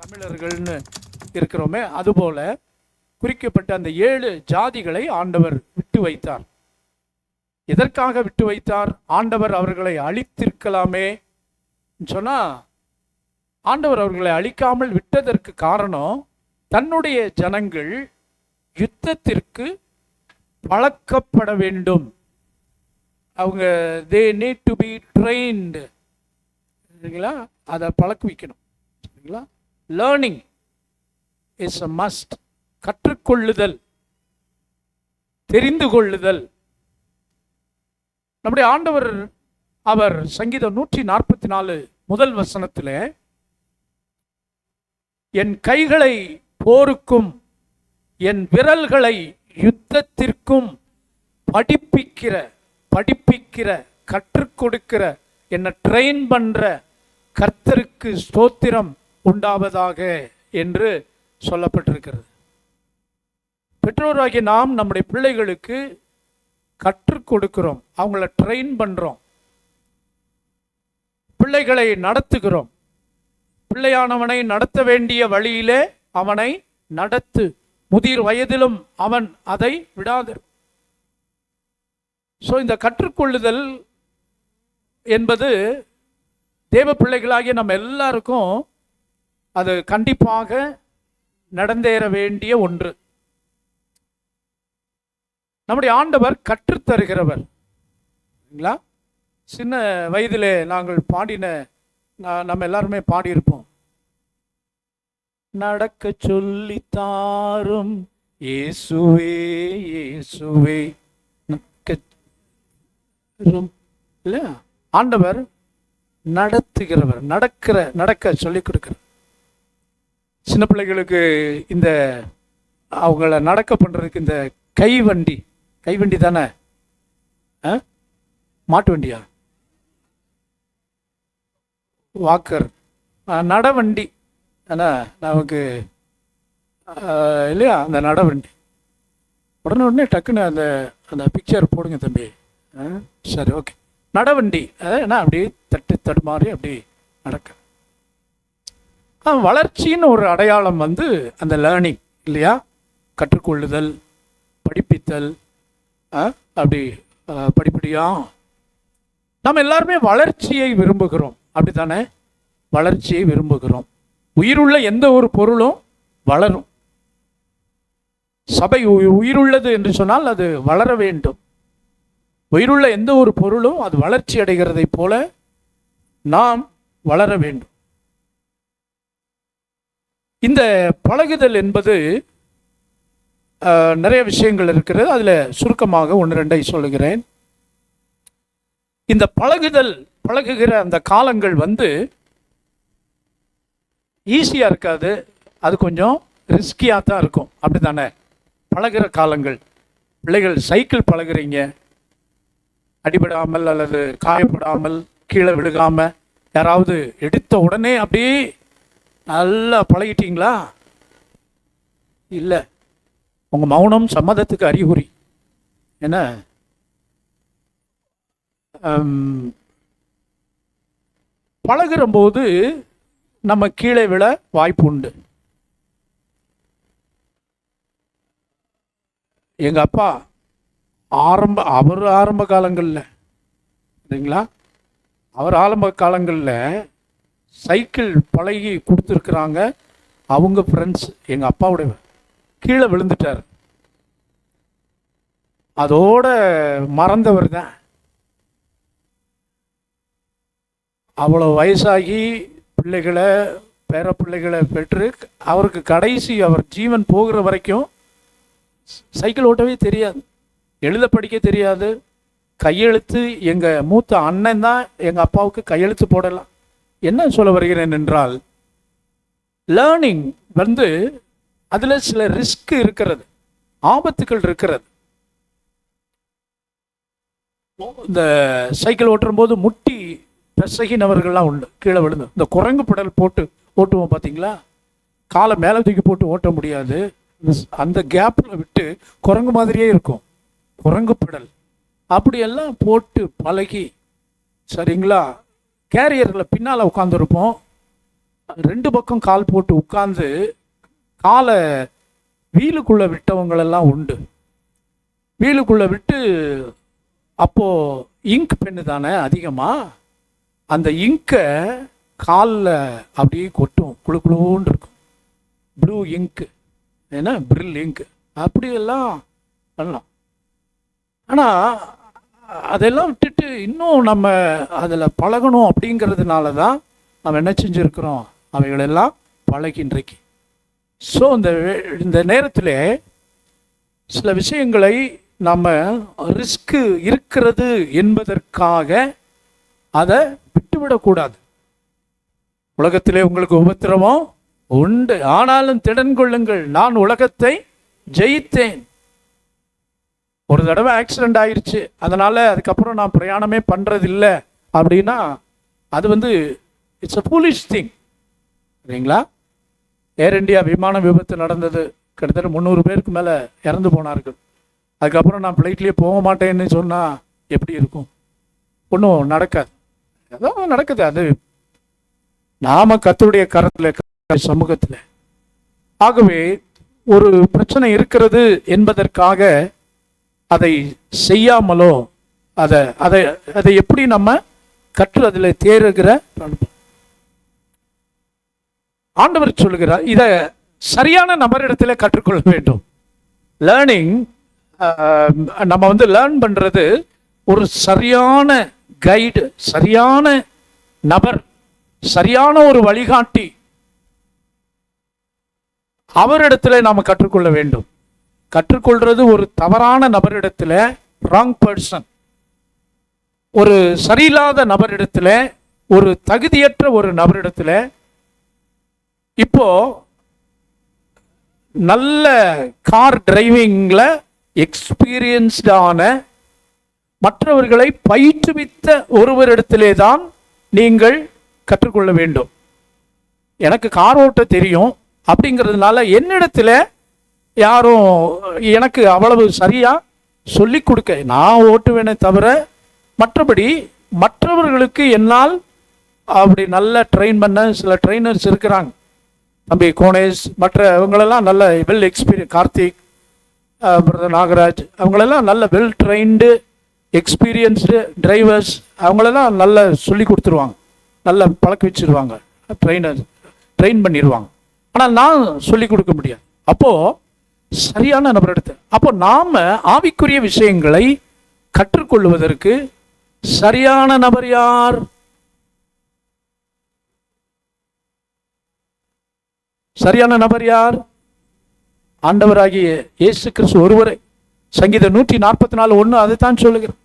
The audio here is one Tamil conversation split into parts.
தமிழர்கள்னு இருக்கிறோமே, அதுபோல குறிக்கப்பட்ட அந்த 7 ஜாதிகளை ஆண்டவர் விட்டு வைத்தார். எதற்காக விட்டு வைத்தார்? ஆண்டவர் அவர்களை அழித்திருக்கலாமே சொன்னா, ஆண்டவர் அவர்களை அழிக்காமல் விட்டதற்கு காரணம், தன்னுடைய ஜனங்கள் யுத்தத்திற்கு பழக்கப்பட வேண்டும். அவங்க they need to be trained, சரிங்களா? அதை பழக்குவிக்கணும், சரிங்களா? Learning is a must. கற்றுக்கொள்ளுதல், தெரிந்து கொள்ளுதல். நம்முடைய ஆண்டவர் அவர் சங்கீதம் 144 முதல் வசனத்தில், என் கைகளை போருக்கும் என் விரல்களை யுத்தத்திற்கும் படிப்பிக்கிற கற்றுக் கொடுக்கிற, என்னை ட்ரெயின் பண்ற கர்த்தருக்கு ஸ்தோத்திரம் உண்டாவதாக என்று சொல்லப்பட்டிருக்கிறது. பெற்றோராகிய நாம் நம்முடைய பிள்ளைகளுக்கு கற்றுக் கொடுக்கிறோம், அவங்கள ட்ரெயின் பண்றோம், பிள்ளைகளை நடத்துகிறோம். பிள்ளையானவனை நடத்த வேண்டிய வழியிலே அவனை நடத்து, முதிர் வயதிலும் அவன் அதை விடாது. ஸோ இந்த கற்றுக்கொள்ளுதல் என்பது தேவ பிள்ளைகளாகிய நம்ம எல்லாருக்கும் அது கண்டிப்பாக நடந்தேற வேண்டிய ஒன்று. நம்முடைய ஆண்டவர் கற்றுத்தருகிறவர். சின்ன வயதிலே நாங்கள் பாடின, நம்ம எல்லாருமே பாடியிருப்போம், நடக்க சொல்லித்தாரும் இயேசுவே இயேசுவே. ஆண்டவர் நடத்துகிறவர், நடக்க சொல்லிக் கொடுக்கிறார். சின்ன பிள்ளைகளுக்கு இந்த அவங்கள நடக்க பண்றதுக்கு இந்த கைவண்டி தானே, மாட்டு வண்டியா, வாக்கர், நடவண்டி நமக்கு இல்லையா, அந்த நடவண்டி. உடனே டக்குன்னு அந்த அந்த பிக்சர் போடுங்க தம்பி. சரி, ஓகே. நடவண்டி என்ன, அப்படி தடுமாறி அப்படி நடக்க. வளர்ச்சின்னு ஒரு அடையாளம் அந்த லேர்னிங் இல்லையா, கற்றுக்கொள்ளுதல், படிப்பித்தல், அப்படி படிப்படியா நம்ம எல்லாருமே வளர்ச்சியை விரும்புகிறோம், அப்படி தானே? வளர்ச்சியை விரும்புகிறோம். உயிருள்ள எந்த ஒரு பொருளும் வளரும். சபை உயிருள்ளது என்று சொன்னால் அது வளர வேண்டும். உயிருள்ள எந்த ஒரு பொருளும் அது வளர்ச்சி அடைகிறதை போல நாம் வளர வேண்டும். இந்த பழகுதல் என்பது நிறைய விஷயங்கள் இருக்கிறது. அதில் சுருக்கமாக 1-2 சொல்லுகிறேன். இந்த பழகுகிற அந்த காலங்கள் ஈஸியாக இருக்காது, அது கொஞ்சம் ரிஸ்கியாக தான் இருக்கும், அப்படி தானே? பழகிற காலங்கள், பிள்ளைகள் சைக்கிள் பழகுறீங்க, அடிபடாமல் அல்லது காயப்படாமல் கீழே விழுகாமல், யாராவது எடுத்த உடனே அப்படியே நல்லா பழகிட்டீங்களா? இல்லை, உங்கள் மௌனம் சம்மதத்துக்கு அறிகுறி. என்ன, பழகிற போது நம்ம கீழே விழ வாய்ப்பு உண்டு. எங்கள் அப்பா ஆரம்ப காலங்களில் சரிங்களா, அவர் ஆரம்ப காலங்களில் சைக்கிள் பழகி கொடுத்துருக்குறாங்க. அவங்க ஃப்ரெண்ட்ஸ் எங்கள் அப்பாவுடைய கீழே விழுந்துட்டார், அதோட மறந்தவர் தான். அவ்வளோ வயசாகி பிள்ளைகளை பேர பிள்ளைகளை பெற்று அவருக்கு கடைசி அவர் ஜீவன் போகிற வரைக்கும் சைக்கிள் ஓட்டவே தெரியாது, எழுத படிக்க தெரியாது. கையெழுத்து எங்கள் மூத்த அண்ணன் தான் எங்கள் அப்பாவுக்கு கையெழுத்து போடலாம். என்ன சொல்ல வருகிறேன் என்றால், லேர்னிங் அதில் சில ரிஸ்க் இருக்கிறது, ஆபத்துக்கள் இருக்கிறது. இந்த சைக்கிள் ஓட்டும் போது முட்டி பிசகினவர்கள்லாம் உண்டு, கீழே விழுந்து. இந்த குரங்கு படல் போட்டு ஓட்டுவோம் பார்த்தீங்களா, காலை மேலே தூக்கி போட்டு ஓட்ட முடியாது, அந்த கேப்பில் விட்டு குரங்கு மாதிரியே இருக்கும், குரங்கு படல் அப்படியெல்லாம் போட்டு பழகி, சரிங்களா? கேரியரில் பின்னால் உட்காந்துருப்போம், 2 பக்கம் கால் போட்டு உட்கார்ந்து காலை வீலுக்குள்ளே விட்டவங்களெல்லாம் உண்டு. வீலுக்குள்ளே விட்டு அப்போது இங்க் பெண்ணு தானே அதிகமாக, அந்த இங்கை காலில் அப்படியே கொட்டும், குழு குழுன்னு இருக்கும். ப்ளூ இங்க்கு, ஏன்னா பிரில் இங்க்கு அப்படியெல்லாம் பண்ணலாம். ஆனால் அதெல்லாம் விட்டுட்டு இன்னும் நம்ம அதில் பழகணும் அப்படிங்கிறதுனால தான் நம்ம என்ன செஞ்சுருக்கிறோம், அவைகளெல்லாம் பழகி இன்றைக்கு. ஸோ இந்த நேரத்தில் சில விஷயங்களை நம்ம ரிஸ்க்கு இருக்கிறது என்பதற்காக அதை விட்டுவிடக்கூடாது. உலகத்திலே உங்களுக்கு உபத்திரவம் உண்டு, ஆனாலும் திடன் கொள்ளுங்கள், நான் உலகத்தை ஜெயித்தேன். ஒரு தடவை ஆக்சிடெண்ட் ஆயிடுச்சு, அதனால் அதுக்கப்புறம் நான் பிரயாணமே பண்ணுறதில்லை அப்படின்னா அது இட்ஸ் அ ஃபூலிஷ் திங், சரிங்களா? ஏர் இண்டியா விமான விபத்து நடந்தது, கிட்டத்தட்ட 300 பேருக்கு மேலே இறந்து போனார்கள். அதுக்கப்புறம் நான் ஃப்ளைட்லேயே போக மாட்டேன்னு சொன்னால் எப்படி இருக்கும்? ஒன்றும் நடக்காது, ஏதோ நடக்குது. அது நாம கர்த்தருடைய கரத்தில், சமூகத்தில். ஆகவே ஒரு பிரச்சனை இருக்கிறது என்பதற்காக அதை செய்யாமலோ அதை அதை அதை எப்படி நம்ம கற்று அதில் தேறுகிற ஆண்டவர் சொல்லுகிறார், இதை சரியான நபரிடத்தில் கற்றுக்கொள்ள வேண்டும். லேர்னிங், நம்ம லேர்ன் பண்ணுறது ஒரு சரியான கைடு, சரியான நபர், சரியான ஒரு வழிகாட்டி, அவரிடத்தில் நாம் கற்றுக்கொள்ள வேண்டும். கற்றுக்கொள்றது ஒரு தவறான நபரிடத்தில், ராங் பர்சன், ஒரு சரியில்லாத நபரிடத்தில், ஒரு தகுதியற்ற ஒரு நபரிடத்தில். இப்போ நல்ல கார் டிரைவிங்கில் எக்ஸ்பீரியன்ஸ்டான மற்றவர்களை பயிற்றுவித்த ஒருவரிடத்திலே தான் நீங்கள் கற்றுக்கொள்ள வேண்டும். எனக்கு கார் ஓட்ட தெரியும் அப்படிங்கிறதுனால என்னிடத்தில் யாரும் எனக்கு அவ்வளவு சரியாக சொல்லி கொடுக்க, நான் ஓட்டுவேனே தவிர மற்றபடி மற்றவர்களுக்கு என்னால் அப்படி நல்ல ட்ரெயின் பண்ண சில ட்ரெயினர்ஸ் இருக்கிறாங்க. தம்பி கோனேஷ், மற்றவங்களெல்லாம் நல்ல well experience, Karthik, brother Nagaraj, அவங்களெல்லாம் நல்ல வெல் ட்ரெயின்டு எக்ஸ்பீரியன்ஸ்டு டிரைவர்ஸ். அவங்களெல்லாம் நல்லா சொல்லி கொடுத்துருவாங்க, நல்லா பழக்க வச்சுருவாங்க, ட்ரெயின் பண்ணிடுவாங்க. ஆனால் நான் சொல்லி கொடுக்க முடியாது. அப்போது சரியான நபர் எடுத்து, அப்போ நாம் ஆவிக்குரிய விஷயங்களை கற்றுக்கொள்வதற்கு சரியான நபர் யார்? சரியான நபர் யார்? ஆண்டவராகிய இயேசு கிறிஸ்து ஒருவரை. சங்கீதம் 144:1 அதைத்தான் சொல்லுகிறேன்.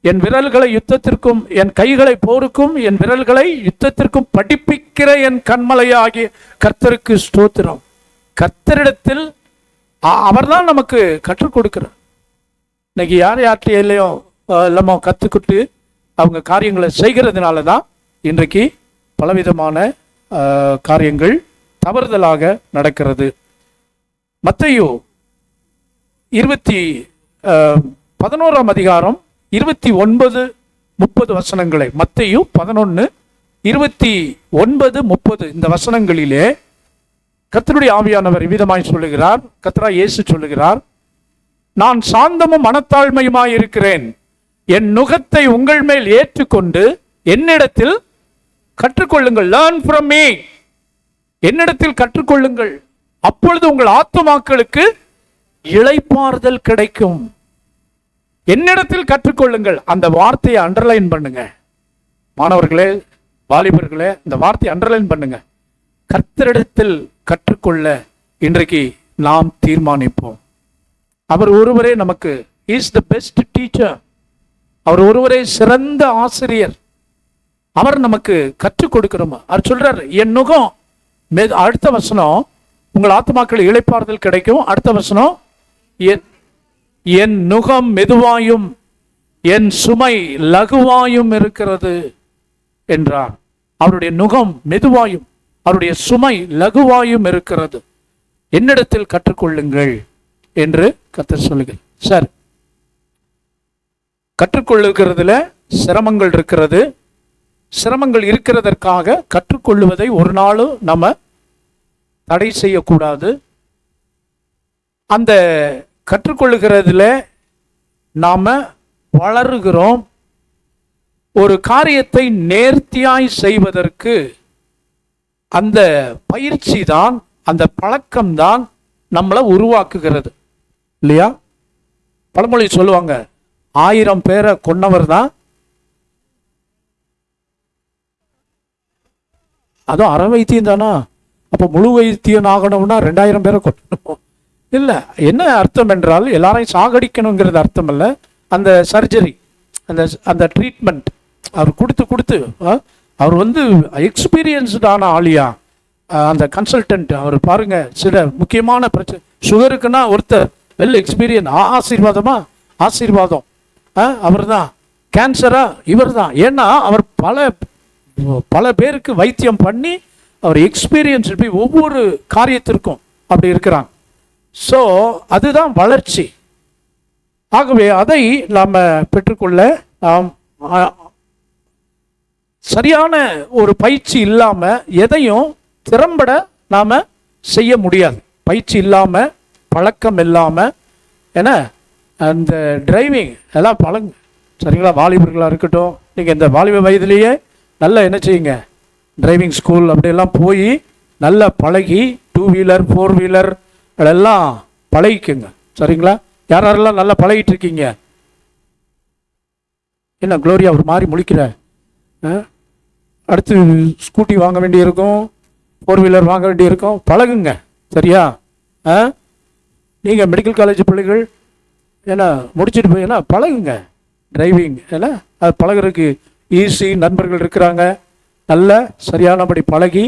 என் விரல்களை யுத்தத்திற்கும் என் கைகளை போருக்கும் என் விரல்களை யுத்தத்திற்கும் படிப்பிக்கிற என் கண்மலையாகிய கர்த்தருக்கு ஸ்தோத்திரம். கர்த்தரிடத்தில் அவர்தான் நமக்கு கற்றுக் கொடுக்கிறார். இன்னைக்கு யார்கிட்ட இல்லையோ நம்ம கற்றுக்கிட்டு அவங்க காரியங்களை செய்கிறதுனால தான் இன்றைக்கு பலவிதமான காரியங்கள் தவறுதலாக நடக்கிறது. மத்தேயு 11ஆம் அதிகாரம் 29-30 வசனங்களை, மத்தேயு 11:29-30 இந்த வசனங்களிலே கர்த்தருடைய ஆவியானவர் விதமாய் சொல்லுகிறார். கர்த்தராகிய இயேசு சொல்லுகிறார், நான் சாந்தமும் மனத்தாழ்மையுமாய் இருக்கிறேன், என் நுகத்தை உங்கள் மேல் ஏற்றுக்கொண்டு என்னிடத்தில் கற்றுக்கொள்ளுங்கள். லேர்ன் ஃப்ரம் மீ, என்னிடத்தில் கற்றுக்கொள்ளுங்கள், அப்பொழுது உங்கள் ஆத்துமாக்களுக்கு இளைப்பாறுதல் கிடைக்கும். என்னிடத்தில் கற்றுக்கொள்ளுங்கள். அந்த வார்த்தையை அண்டர்லைன் பண்ணுங்க மாணவர்களே, வாலிபர்களே, இந்த வார்த்தையை அண்டர்லைன் பண்ணுங்க. கர்த்தரிடத்தில் கற்றுக்கொள்ள இன்றைக்கு நாம் தீர்மானிப்போம். அவர் ஒருவரே நமக்கு இஸ் த பெஸ்ட் டீச்சர். அவர் ஒருவரே சிறந்த ஆசிரியர். அவர் நமக்கு கற்றுக் கொடுக்கிறோம். அவர் சொல்றார், என் நுகம், அடுத்த வசனம், உங்கள் ஆத்துமாக்கள் இளைப்பாறுதல் கிடைக்கும். அடுத்த வசனம், என் நுகம் மெதுவாயும் என் சுமை லகுவாயும் இருக்கிறது என்றார். அவருடைய நுகம் மெதுவாயும் அவருடைய சுமை லகுவாயும் இருக்கிறது. என்னிடத்தில் கற்றுக்கொள்ளுங்கள் என்று கர்த்தர் சொல்லுங்கள். சார், கற்றுக்கொள்ளுகிறதுல சிரமங்கள் இருக்கிறது. சிரமங்கள் இருக்கிறதற்காக கற்றுக்கொள்வதை ஒரு நாளும் நம்ம தடை செய்யக்கூடாது. அந்த கற்றுக்கொள்ளுகிறதுல நாம் வளருகிறோம். ஒரு காரியத்தை நேர்த்தியாய் செய்வதற்கு அந்த பயிற்சி தான், அந்த பழக்கம்தான் நம்மளை உருவாக்குகிறது இல்லையா? பழமொழி சொல்லுவாங்க, 1000 பேரை கொன்னவர் தான், அதுவும் அரை வைத்தியம் தானா, அப்போ முழு வைத்தியம் ஆகணும்னா 2000 பேரை கொல்லணும் இல்லை. என்ன அர்த்தம் என்றால் எல்லாரையும் சாகடிக்கணுங்கிறது அர்த்தம் இல்லை. அந்த சர்ஜரி, அந்த ட்ரீட்மெண்ட் அவர் கொடுத்து அவர் எக்ஸ்பீரியன்ஸ்டான ஆளியா அந்த கன்சல்டன்ட். அவர் பாருங்க, சில முக்கியமான பிரச்சனை, சுகருக்குன்னா ஒருத்தர் வெல் எக்ஸ்பீரியன்ஸ், ஆசீர்வாதம் அவர் தான். கேன்சரா இவர் தான். ஏன்னா அவர் பல பேருக்கு வைத்தியம் பண்ணி அவர் எக்ஸ்பீரியன்ஸ் ஒவ்வொரு காரியத்திற்கும் அப்படி இருக்கிறாங்க. ஸோ அதுதான் வளர்ச்சி. ஆகவே அதை நாம் பெற்றுக்கொள்ள நாம் சரியான ஒரு பயிற்சி இல்லாமல் எதையும் திறம்பட நாம் செய்ய முடியாது. பயிற்சி இல்லாமல், பழக்கம் இல்லாமல், ஏன்னா அந்த டிரைவிங் எல்லாம் பழங்க சரிங்களா? வாலிபர்களாக இருக்கட்டும், நீங்கள் இந்த வாலிப வயதிலேயே நல்லா என்ன செய்யுங்க, டிரைவிங் ஸ்கூல் அப்படியெல்லாம் போய் நல்லா பழகி 2 வீலர் 4 வீலர் எல்லாம் பழகிக்குங்க சரிங்களா? யாரெல்லாம் நல்லா பழகிட்டு இருக்கீங்க? என்ன குளோரியா ஒரு மாதிரி முழிக்கிற? அடுத்து ஸ்கூட்டி வாங்க வேண்டியிருக்கும், 4 வீலர் வாங்க வேண்டியிருக்கும். பழகுங்க சரியா? நீங்கள் மெடிக்கல் காலேஜ் பிள்ளைகள் ஏன்னா முடிச்சுட்டு போய் ஏன்னா பழகுங்க டிரைவிங். ஏன்னா அது பழகிறதுக்கு ஈஸி, நண்பர்கள் இருக்கிறாங்க. நல்ல சரியானபடி பழகி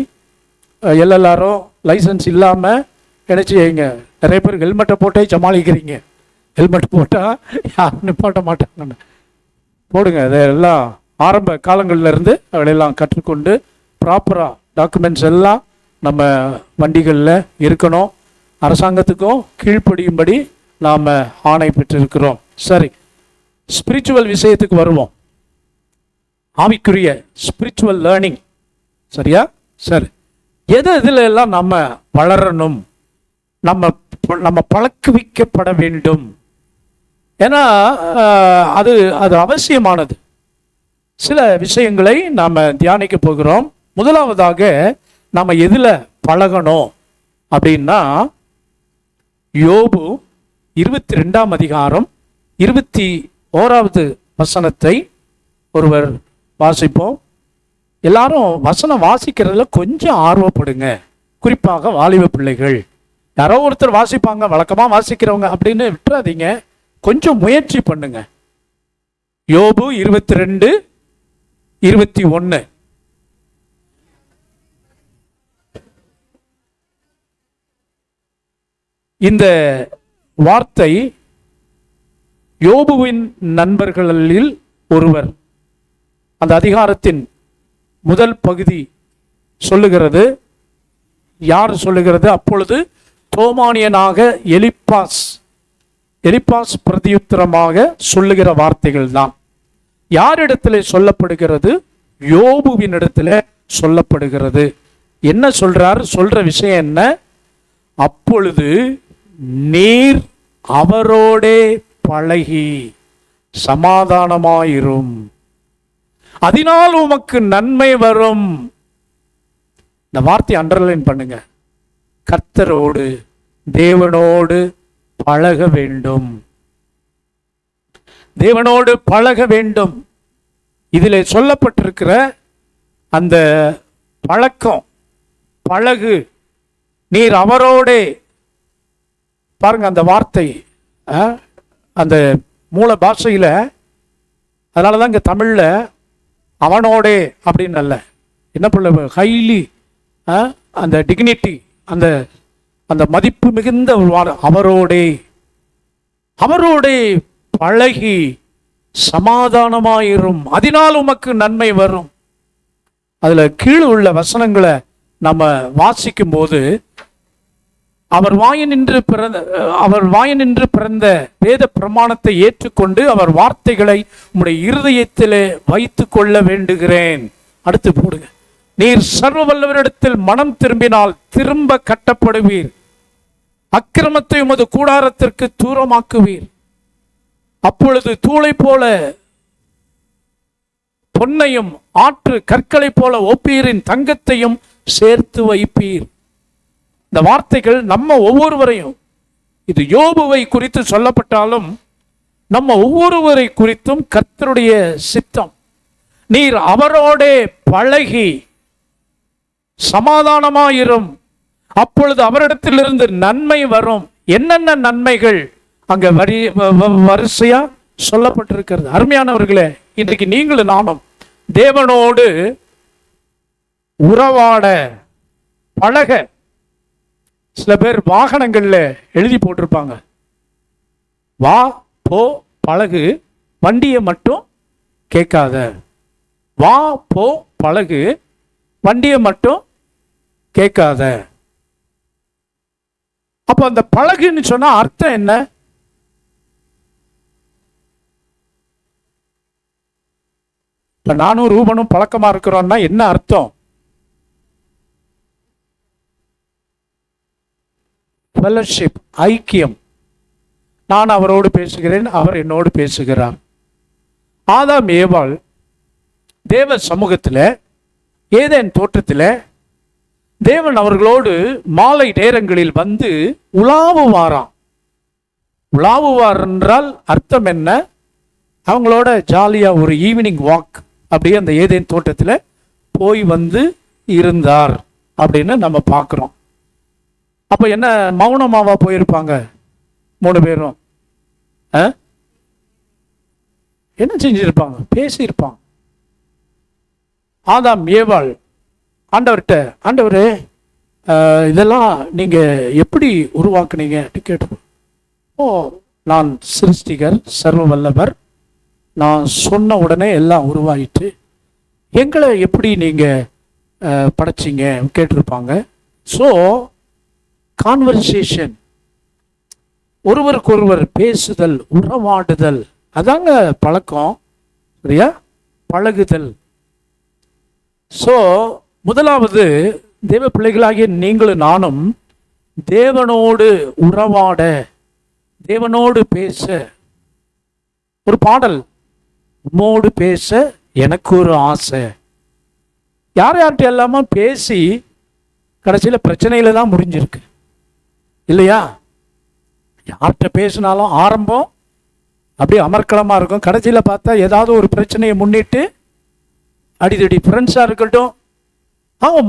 எல்லாரும் லைசன்ஸ் இல்லாமல் என்ன செய்யுங்க, நிறைய பேர் ஹெல்மெட்டை போட்டே சமாளிக்கிறீங்க. ஹெல்மெட் போட்டால் யாரும் நிப்பாட்ட மாட்டாங்கன்னு போடுங்க. அதெல்லாம் ஆரம்ப காலங்கள்லேருந்து அவளெல்லாம் கற்றுக்கொண்டு ப்ராப்பராக டாக்குமெண்ட்ஸ் எல்லாம் நம்ம வண்டிகளில் இருக்கணும். அரசாங்கத்துக்கும் கீழ்ப்படியும்படி நாம் ஆணை பெற்றிருக்கிறோம். சரி, ஸ்பிரிச்சுவல் விஷயத்துக்கு வருவோம். ஆவிக்குரிய ஸ்பிரிச்சுவல் லேர்னிங் சரியா? சரி, இதில் எல்லாம் நம்ம வளரணும், நம்ம பழக்குவிக்கப்பட வேண்டும். ஏன்னா அது அவசியமானது. சில விஷயங்களை நாம் தியானிக்க போகிறோம். முதலாவதாக நாம் எதில் பழகணும் அப்படின்னா, யோபு 22ஆம் அதிகாரம் 21வது வசனத்தை ஒருவர் வாசிப்போம். எல்லாரும் வசனம் வாசிக்கிறதுல கொஞ்சம் ஆர்வப்படுங்க, குறிப்பாக வாலிப பிள்ளைகள். யாரோ ஒருத்தர் வாசிப்பாங்க, வழக்கமாக வாசிக்கிறவங்க அப்படின்னு விட்டுறாதீங்க, கொஞ்சம் முயற்சி பண்ணுங்க. யோபு 22:21. இந்த வார்த்தை யோபுவின் நண்பர்களில் ஒருவர், அந்த அதிகாரத்தின் முதல் பகுதி சொல்லுகிறது. யார் சொல்லுகிறது? அப்பொழுது தோமானியனாக எலிப்பாஸ் பிரதியுத்தரமாக சொல்லுகிற வார்த்தைகள் தான். யாரிடத்திலே சொல்லப்படுகிறது? யோபுவினிடத்திலே சொல்லப்படுகிறது. என்ன சொல்றார்? சொல்ற விஷயம் என்ன? அப்பொழுது நீர் அவரோடே பழகி சமாதானமாயிரும், அதனால் உமக்கு நன்மை வரும். இந்த வார்த்தையை அண்டர்லைன் பண்ணுங்க. கர்த்தரோடு, தேவனோடு பழக வேண்டும். தேவனோடு பழக வேண்டும். இதில் சொல்லப்பட்டிருக்கிற அந்த பழக்கம், பழகு, நீர் அவரோடே. பாருங்க அந்த வார்த்தை அந்த மூல பாஷையில், அதனால தான் இங்கே தமிழில் அவனோடே அப்படின்னு அல்ல, என்ன பண்ண ஹைலி அந்த டிக்னிட்டி, அந்த மதிப்பு மிகுந்த அவரோடே பழகி சமாதானமாயிரும், அதனால் உமக்கு நன்மை வரும். அதில் கீழே உள்ள வசனங்களை நம்ம வாசிக்கும் போது, அவர் வாயினின்று பிறந்த வேத பிரமாணத்தை ஏற்றுக்கொண்டு அவர் வார்த்தைகளை உம்முடைய இருதயத்திலே வைத்து கொள்ள வேண்டுகிறேன் அடுத்து போடுங்க. நீர் சர்வ வல்லவரிடத்தில் மனம் திரும்பினால் திரும்ப கட்டப்படுவீர், அக்கிரமத்தை உமது கூடாரத்திற்கு தூரமாக்குவீர். அப்பொழுது தூளை போல பொன்னையும் ஆற்று கற்களை போல ஒப்பீரின் தங்கத்தையும் சேர்த்து வைப்பீர். இந்த வார்த்தைகள் நம்ம ஒவ்வொருவரையும், இது யோபுவை குறித்து சொல்லப்பட்டாலும் நம்ம ஒவ்வொருவரை குறித்தும் கர்த்தருடைய சித்தம். நீர் அவரோடே பழகி சமாதானமாயிரும், அப்பொழுது அவரிடத்திலிருந்து நன்மை வரும். என்னென்ன நன்மைகள் அங்க வரிசையா சொல்லப்பட்டிருக்கிறது. அருமையானவர்களே, இன்றைக்கு நீங்களும் நானும் தேவனோடு உறவாட பழக, சில பேர் வாகனங்கள்ல எழுதி போட்டிருப்பாங்க, வா போ பழகு, வண்டியை மட்டும் கேட்காத. வா போ பழகு, வண்டியை மட்டும் கேட்காத. அப்ப அந்த பழகுன்னு சொன்னா அர்த்தம் என்ன? இப்ப நானும் ரூபனும் பழக்கமா இருக்கிறோம்னா என்ன அர்த்தம்? ஃபெலோஷிப், ஐக்கியம். நான் அவரோடு பேசுகிறேன், அவர் என்னோடு பேசுகிறார். ஆதாம் ஏவாள் தேவ சமூகத்தில், ஏதேன் தோட்டத்தில் தேவன் அவர்களோடு மாலை நேரங்களில் வந்து உலாவுவாராம். உலாவுவார் என்றால் அர்த்தம் என்ன? அவங்களோட ஜாலியாக ஒரு ஈவினிங் வாக் அப்படியே அந்த ஏதேன் தோட்டத்தில் போய் வந்து இருந்தார் அப்படின்னு நம்ம பார்க்குறோம். அப்போ என்ன மௌனமாவா போயிருப்பாங்க 3 பேரும்? என்ன செஞ்சிருப்பாங்க? பேசியிருப்பாங்க. ஆதாம் ஏவாள் ஆண்டவர்கிட்ட, ஆண்டவரே இதெல்லாம் நீங்கள் எப்படி உருவாக்குனீங்க கேட்டு, நான் சிருஷ்டிகர், சர்வ வல்லவர், நான் சொன்ன உடனே எல்லாம் உருவாயிட்டு, எங்களை எப்படி நீங்கள் படைச்சிங்க கேட்டிருப்பாங்க. ஸோ கான்வர்சேஷன், ஒருவருக்கொருவர் பேசுதல், உறவாடுதல், அதாங்க பழக்கம். சரியா? பழகுதல். ஸோ முதலாவது, தேவ பிள்ளைகளாகிய நீங்களும் நானும் தேவனோடு உறவாட, தேவனோடு பேச. ஒரு பாடல், உம்மோடு பேச எனக்கு ஒரு ஆசை. யார்கிட்ட எல்லாமோ பேசி கடைசியில் பிரச்சனையில தான் முடிஞ்சிருக்கு இல்லையா? யார்கிட்ட பேசினாலும் ஆரம்பம் அப்படியே அமர்க்களமாக இருக்கும், கடைசியில் பார்த்தா ஏதாவது ஒரு பிரச்சனையை முன்னிட்டு அடிதடி. ஃப்ரெண்ட்ஸாக இருக்கட்டும், அவங்க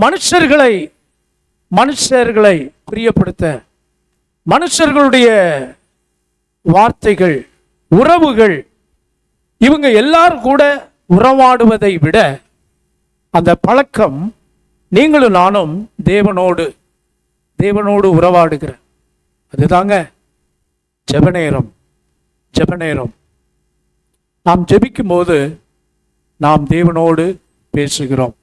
மனுஷர்களை பிரியப்படுத்த, மனுஷர்களுடைய வார்த்தைகள், உறவுகள், இவங்க எல்லாரும் கூட உறவாடுவதை விட அந்த பழக்கம், நீங்களும் நானும் தேவனோடு உறவாடுகிற, அதுதாங்க ஜெபநேரம். நாம் ஜெபிக்கும் போது நாம் தேவனோடு பேசுகிறோம்.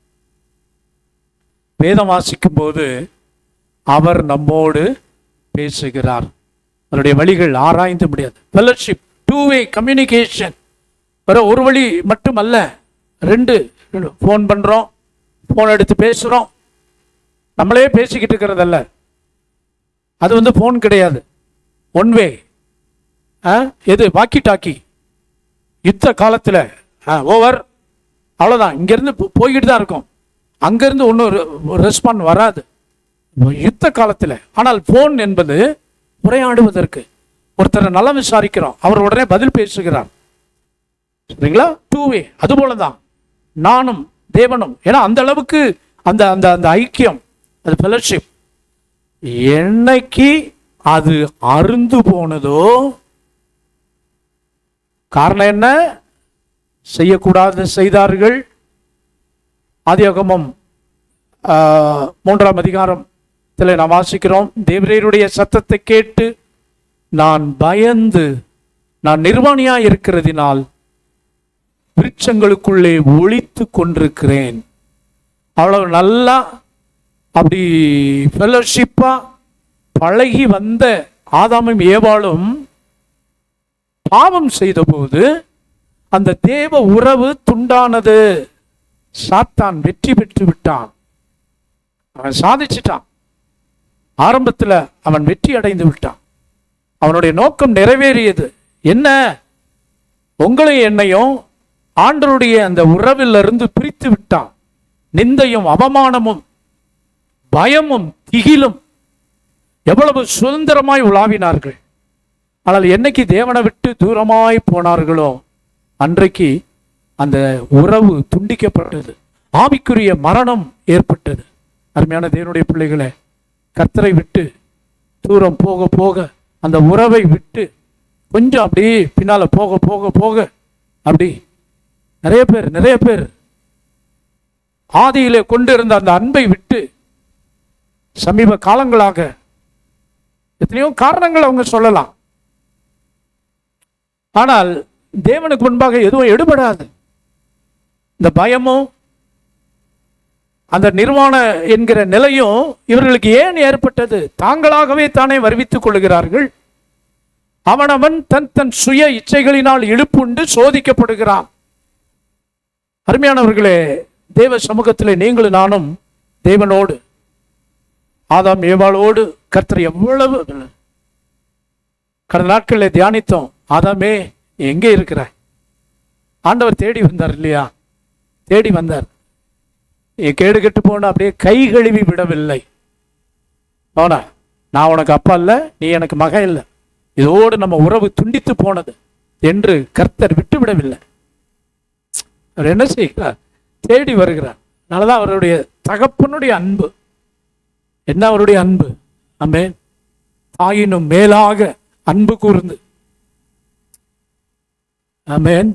வேதம் வாசிக்கும் போது அவர் நம்மோடு பேசுகிறார். அவருடைய வழிகள் ஆராய்ந்து முடியாது. Fellowship, 2-way communication. வேற ஒரு வழி மட்டுமல்ல, 2. ஃபோன் பண்ணுறோம், ஃபோன் எடுத்து பேசுகிறோம், நம்மளே பேசிக்கிட்டு இருக்கிறதல்ல, அது ஃபோன் கிடையாது. 1-way. எது? Walkie talkie. யுத்த காலத்தில் ஓவர், அவ்வளோதான். இங்கேருந்து போய்கிட்டு தான் இருக்கும், அங்கேருந்து ஒன்றும் ரெஸ்பாண்ட் வராது யுத்த காலத்தில். ஆனால் ஃபோன் என்பது உரையாடுவதற்கு, ஒருத்தரை நலம் விசாரிக்கிறோம், அவர் உடனே பதில் பேசுகிறார். சரிங்களா? 2-way. அதுபோல தான் நானும் தேவனும். ஏன்னா அந்த அளவுக்கு அந்த அந்த அந்த ஐக்கியம், அது ஃபெலோஷிப். என்னைக்கு அது அருந்து போனதோ, காரணம் என்ன? செய்யக்கூடாது செய்தார்கள். ஆதியாகமம் 3ஆம் அதிகாரத்தில் நாம் வாசிக்கிறோம், தேவரீருடைய சத்தத்தை கேட்டு நான் பயந்து, நான் நிர்வாணியாக இருக்கிறதினால் விருட்சங்களுக்குள்ளே ஒளித்து கொண்டிருக்கிறேன். அவ்வளவு நல்லா அப்படி ஃபெலோஷிப்பா பழகி வந்த ஆதாமும் ஏவாளும் பாவம் செய்த போது அந்த தேவ உறவு துண்டானது. சாத்தான் வெற்றி பெற்று விட்டான். அவன் சாதிச்சிட்டான். ஆரம்பத்தில் அவன் வெற்றி அடைந்து விட்டான். அவனுடைய நோக்கம் நிறைவேறியது. என்ன? உங்களையும் என்னையும் ஆண்டவருடைய அந்த உறவிலிருந்து பிரித்து விட்டான். நிந்தையும் அவமானமும் பயமும் திகிலும் எவ்வளவு சுதந்திரமாய் உலாவினார்கள். ஆனால் என்னைக்கு தேவனை விட்டு தூரமாய் போனார்களோ அன்றைக்கு அந்த உறவு துண்டிக்கப்பட்டது. ஆவிக்குரிய மரணம் ஏற்பட்டது. அருமையான தேவனுடைய பிள்ளைகளை, கர்த்தரை விட்டு தூரம் போக போக, அந்த உறவை விட்டு கொஞ்சம் அப்படியே பின்னால போக போக போக அப்படி நிறைய பேர் ஆதியிலே கொண்டு இருந்த அந்த அன்பை விட்டு சமீப காலங்களாக எத்தனையோ காரணங்கள் அவங்க சொல்லலாம். ஆனால் தேவனுக்கு முன்பாக எதுவும் எடுபடாது. இந்த பயமும் அந்த நிர்வாண என்கிற நிலையும் இவர்களுக்கு ஏன் ஏற்பட்டது? தாங்களாகவே தானே வருவித்துக் கொள்கிறார்கள். அவனவன் தன் தன் சுய இச்சைகளினால் இழுப்புண்டு சோதிக்கப்படுகிறான். அருமையானவர்களே, தேவ சமூகத்தில் நீங்களும் நானும் தேவனோடு, ஆதாம் ஏவாளோடு கர்த்தர் எவ்வளவு கடந்த நாட்களில் தியானித்தோம். ஆதாமே எங்கே இருக்கிறாய்? ஆண்டவர் தேடி வந்தார் இல்லையா? தேடி வந்தார். கேடு கெட்டு போன அப்படியே கை கழுவி விடவில்லை. அவனா, நான் உனக்கு அப்பா இல்லை, நீ எனக்கு மகன் இல்லை, இதோடு நம்ம உறவு துண்டித்து போனது என்று கர்த்தர் விட்டு விடவில்லை. அவர் என்ன செய்கிறார்? தேடி வருகிறார். அதனாலதான் அவருடைய தகப்பனுடைய அன்பு என்ன? அவருடைய அன்பு, ஆமென், தாயினும் மேலாக அன்பு கூர்ந்து, ஆமென்.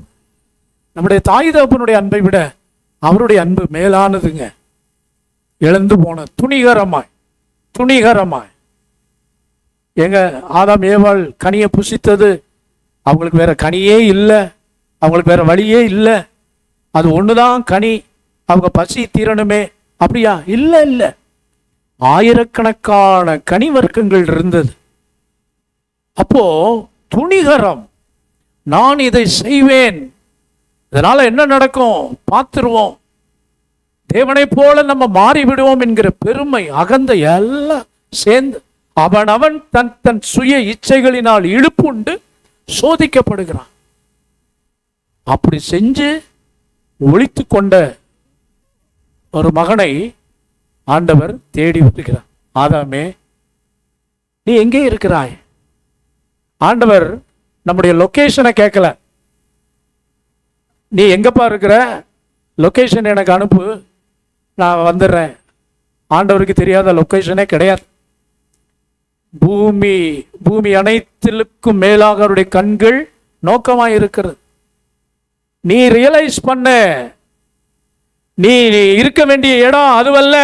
நம்முடைய தாய் தகப்பனுடைய அன்பை விட அவருடைய அன்பு மேலானதுங்க. இழந்து போன துணிகரமாய் எங்க ஆதாம் ஏவாள் கனியை புசித்தது, அவங்களுக்கு வேற கனியே இல்லை, அவங்களுக்கு வேற வழியே இல்லை, அது ஒண்ணுதான் கனி, அவங்க பசி தீரணுமே, அப்படியா? இல்லை, ஆயிரக்கணக்கான கனி வர்க்கங்கள் இருந்தது. அப்போ துணிகரம், நான் இதை செய்வேன், இதனால என்ன நடக்கும் பார்த்துருவோம், தேவனை போல நம்ம மாறிவிடுவோம் என்கிற பெருமை, அகந்தை எல்லாம் சேர்ந்து அவன் தன் தன் சுய இச்சைகளினால் இழுப்புண்டு சோதிக்கப்படுகிறான். அப்படி செஞ்சு ஒழித்து கொண்ட ஒரு மகனை ஆண்டவர் தேடி வருகிறார். ஆதாமே, நீ எங்கே இருக்கிறாய்? ஆண்டவர் நம்முடைய லொகேஷனை கேட்கல. நீ எங்கப்பா இருக்கிற, லொகேஷன் எனக்கு அனுப்பு, நான் வந்துடுறேன். ஆண்டவருக்கு தெரியாத லொகேஷனே கிடையாது. பூமி அனைத்திற்கும் மேலாக அவருடைய கண்கள் நோக்கமாய் இருக்கிறது. நீ ரியலைஸ் பண்ண, நீ இருக்க வேண்டிய இடம் அதுவல்ல.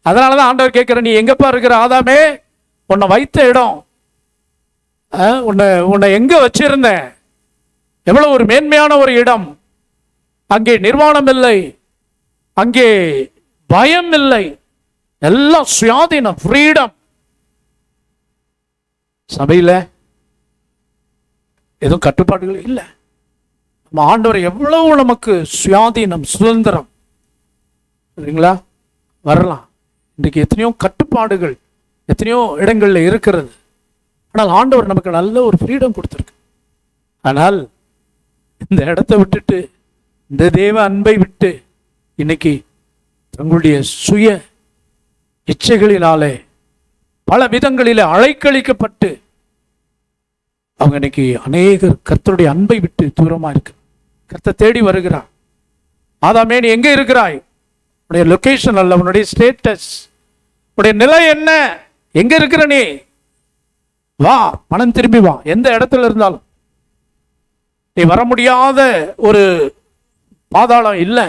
அதனாலதான் ஆண்டவர் கேட்கிற, நீ எங்கப்பா இருக்கிற ஆதாமே? உன்னை வைத்த இடம், உன்னை எங்க வச்சிருந்த, எவ்வளவு ஒரு மேன்மையான ஒரு இடம். அங்கே நிர்வாணம் இல்லை, அங்கே பயம் இல்லை, எல்லாம் சுயாதீனம், ஃப்ரீடம். சபையில் எதுவும் கட்டுப்பாடுகள் இல்லை. நம்ம ஆண்டவர் எவ்வளவு நமக்கு சுயாதீனம், சுதந்திரம் சரிங்களா வரலாம். இன்றைக்கு எத்தனையோ கட்டுப்பாடுகள் எத்தனையோ இடங்கள்ல இருக்கிறது. ஆனால் ஆண்டவர் நமக்கு நல்ல ஒரு ஃப்ரீடம் கொடுத்துருக்கு. ஆனால் இந்த இடத்த விட்டுட்டு, இந்த தேவ அன்பை விட்டு இன்னைக்கு தங்களுடைய சுய இச்சைகளினாலே பல விதங்களிலே அழைக்கழிக்கப்பட்டு அவங்க இன்னைக்கு அநேகர் கர்த்தருடைய அன்பை விட்டு தூரமா இருக்கு. கர்த்தர் தேடி வருகிறார். ஆதாமே, நீ எங்கே இருக்கிறாய்? உன்னுடைய லொகேஷன் அல்ல, உன்னுடைய ஸ்டேட்டஸ், உன்னுடைய நிலை என்ன? எங்க இருக்கிற நீ? வா, மனம் திரும்பி வா. எந்த இடத்துல இருந்தாலும் நீ வர முடியாத ஒரு பாதாளம் இல்லை.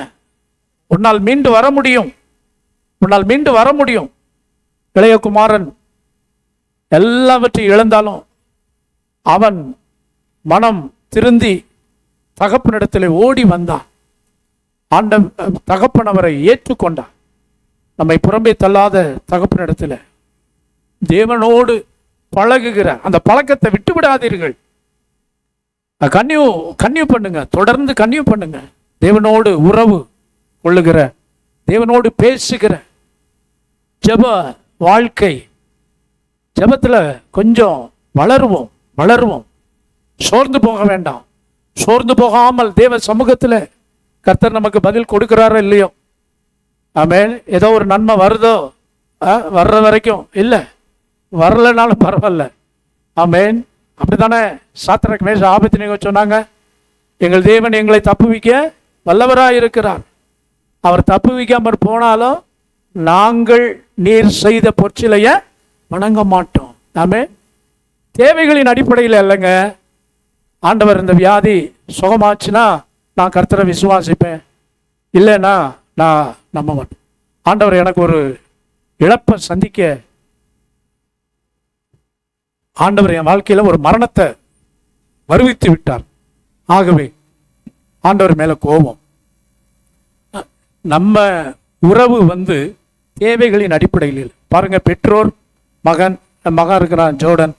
உன்னால் மீண்டு வர முடியும், உன்னால் மீண்டு வர முடியும். இளையகுமாரன் எல்லாவற்றையும் இழந்தாலும் அவன் மனம் திருந்தி தகப்பனிடத்தில் ஓடி வந்தான். தகப்பன் அவரை ஏற்றுக்கொண்டான். நம்மை புறம்பே தள்ளாத தகப்பனிடத்தில் தேவனோடு பழகுகிற அந்த பழக்கத்தை விட்டு விடாதீர்கள். கன்னியூ பண்ணுங்க, தொடர்ந்து கன்னியூ பண்ணுங்க. தேவனோடு உறவு கொள்ளுகிற, தேவனோடு பேசுகிற ஜெப வாழ்க்கை, ஜெபத்தில் கொஞ்சம் வளருவோம். சோர்ந்து போக வேண்டாம். சோர்ந்து போகாமல் தேவ சமூகத்தில் கர்த்தர் நமக்கு பதில் கொடுக்கிறாரோ இல்லையோ, ஆமென். ஏதோ ஒரு நன்மை வருதோ வர்ற வரைக்கும் இல்லை, வரலைனாலும் பரவாயில்ல, ஆமென். அப்படித்தானே சாத்ராக் மேஷாக் ஆபேத்நேகோ சொன்னாங்க, எங்கள் தேவன் எங்களை தப்புவிக்க வல்லவராக இருக்கிறார். அவர் தப்புவிக்காமற் போனாலும் நாங்கள் நீர் செய்த பொற்சிலையை வணங்க மாட்டோம். ஆமென். தேவைகளின் அடிப்படையில் இல்லைங்க. ஆண்டவர் இந்த வியாதி சுகமாச்சுன்னா நான் கர்த்தரை விசுவாசிப்பேன், இல்லைன்னா நான் நம்ப மாட்டேன். ஆண்டவர் எனக்கு ஒரு இழப்பை சந்திக்க, ஆண்டவர் என் வாழ்க்கையில் ஒரு மரணத்தை வருவித்து விட்டார், ஆகவே ஆண்டவர் மேலே கோபம். நம்ம உறவு தேவைகளின் அடிப்படையில் பாருங்க. பெற்றோர் மகன் இருக்கிறான் ஜோர்டன்,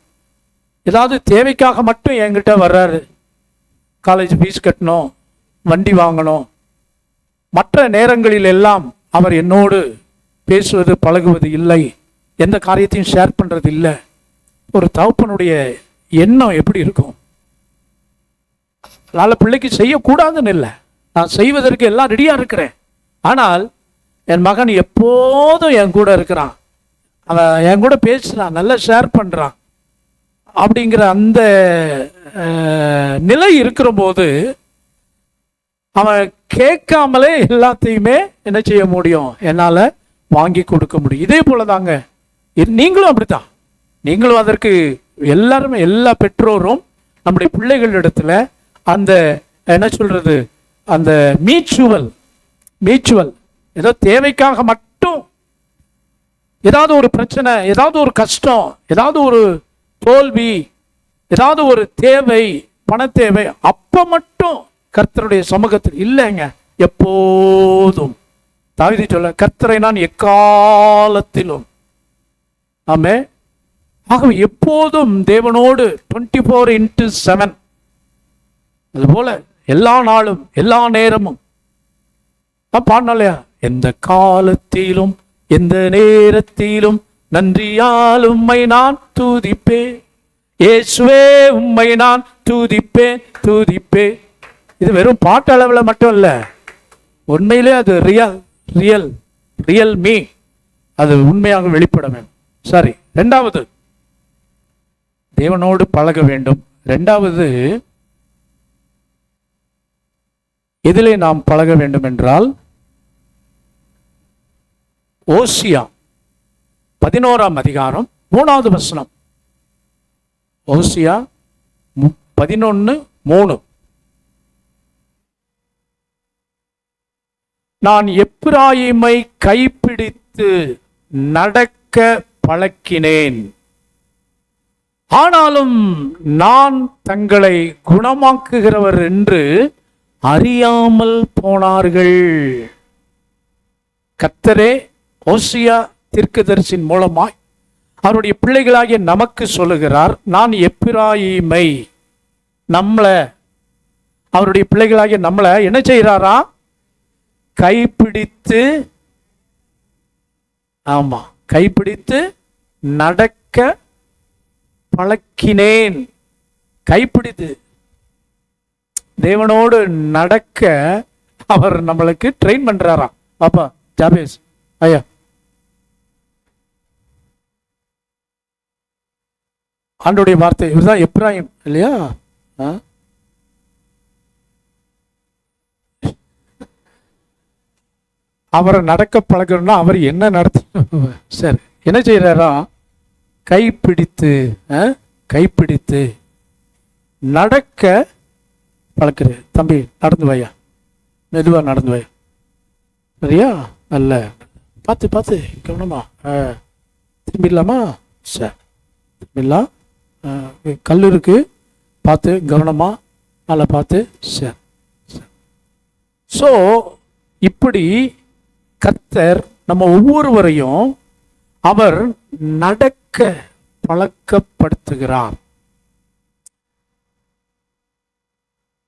ஏதாவது தேவைக்காக மட்டும் என்கிட்ட வர்றாரு. காலேஜ் ஃபீஸ் கட்டணும், வண்டி வாங்கணும், மற்ற நேரங்களில் எல்லாம் அவர் என்னோடு பேசுவது பழகுவது இல்லை, எந்த காரியத்தையும் ஷேர் பண்ணுறது இல்லை. ஒரு தகப்பனுடைய எண்ணம் எப்படி இருக்கும்? அதனால் பிள்ளைக்கு செய்யக்கூடாதுன்னு இல்லை, நான் செய்வதற்கு எல்லாம் ரெடியாக இருக்கிறேன். ஆனால் என் மகன் எப்போதும் என் கூட இருக்கிறான், அவன் என் கூட பேசுகிறான், நல்லா ஷேர் பண்ணுறான் அப்படிங்கிற அந்த நிலை இருக்கிற போது அவன் கேட்காமலே எல்லாத்தையுமே என்ன செய்ய முடியும், என்னால் வாங்கி கொடுக்க முடியும். இதே போல தாங்க நீங்களும் அப்படித்தான். நீங்களும் அதற்கு எல்லாருமே, எல்லா பெற்றோரும் நம்முடைய பிள்ளைகளிடத்துல அந்த என்ன சொல்றது, அந்த மியூச்சுவல் ஏதோ தேவைக்காக மட்டும், ஏதாவது ஒரு பிரச்சனை, ஏதாவது ஒரு கஷ்டம், ஏதாவது ஒரு தோல்வி, ஏதாவது ஒரு தேவை, பண தேவை, அப்ப மட்டும் கர்த்தருடைய சமூகத்தில் இல்லைங்க. எப்போதும் தாவீது சொல்ல, கர்த்தரை நான் எக்காலத்திலும், ஆமே. ஆகவே எப்போதும் தேவனோடு 24/7, அதுபோல எல்லா நாளும் எல்லா நேரமும் பாடலையா, எந்த காலத்திலும் எந்த நேரத்திலும் நன்றியால் உம்மை நான் துதிப்பேன், இயேசுவே உம்மை நான் துதிப்பேன். இது வெறும் பாட்டு அளவில் மட்டும் இல்லை, உண்மையிலே அது ரியல் மீ, அது உண்மையாக வெளிப்பட வேண்டும். சரி, ரெண்டாவது தேவனோடு பழக வேண்டும். ரெண்டாவது எதிலே நாம் பழக வேண்டும் என்றால், ஓசியா 11ஆம் அதிகாரம் 3வது வசனம். ஓசியா 11:3. நான் எப்பிராயீமை கைப்பிடித்து நடக்க பழக்கினேன், ஆனாலும் நான் தங்களை குணமாக்குகிறவர் என்று அறியாமல் போனார்கள். கர்த்தரே ஓசியா தீர்க்கதரிசியின் மூலமாய் அவருடைய பிள்ளைகளாகிய நமக்கு சொல்லுகிறார், நான் எப்பிராயீமை, நம்மளை, அவருடைய பிள்ளைகளாகிய நம்மளை என்ன செய்கிறாரா, கைப்பிடித்து, ஆமா, கைப்பிடித்து நடக்க பழக்கினேன். கைப்பிடித்து தேவனோடு நடக்க அவர் நம்மளுக்கு ட்ரெயின் பண்றாராம். பாப்பா ஜாபேஸ் ஐயா, ஆண்டோடைய வார்த்தை இதுதான், எப்ராயிம் இல்லையா? அவரை நடக்க பழகணும்னா அவர் என்ன நடத்த, சரி, என்ன செய்யறாரா, கைப்பிடித்து நடக்க பழக்கிற. தம்பி நடந்து வாயா, மெதுவா நடந்து வாயா, சரியா? நல்ல பார்த்து கவனமா திரும்பிடலாமா? சரி, திரும்பிடலாம். கல் இருக்கு, பார்த்து கவனமா, நல்லா பார்த்து. சரி. ஸோ இப்படி கர்த்தர் நம்ம ஒவ்வொருவரையும் அவர் நடக்க பழக்கப்படுத்துகிறார்.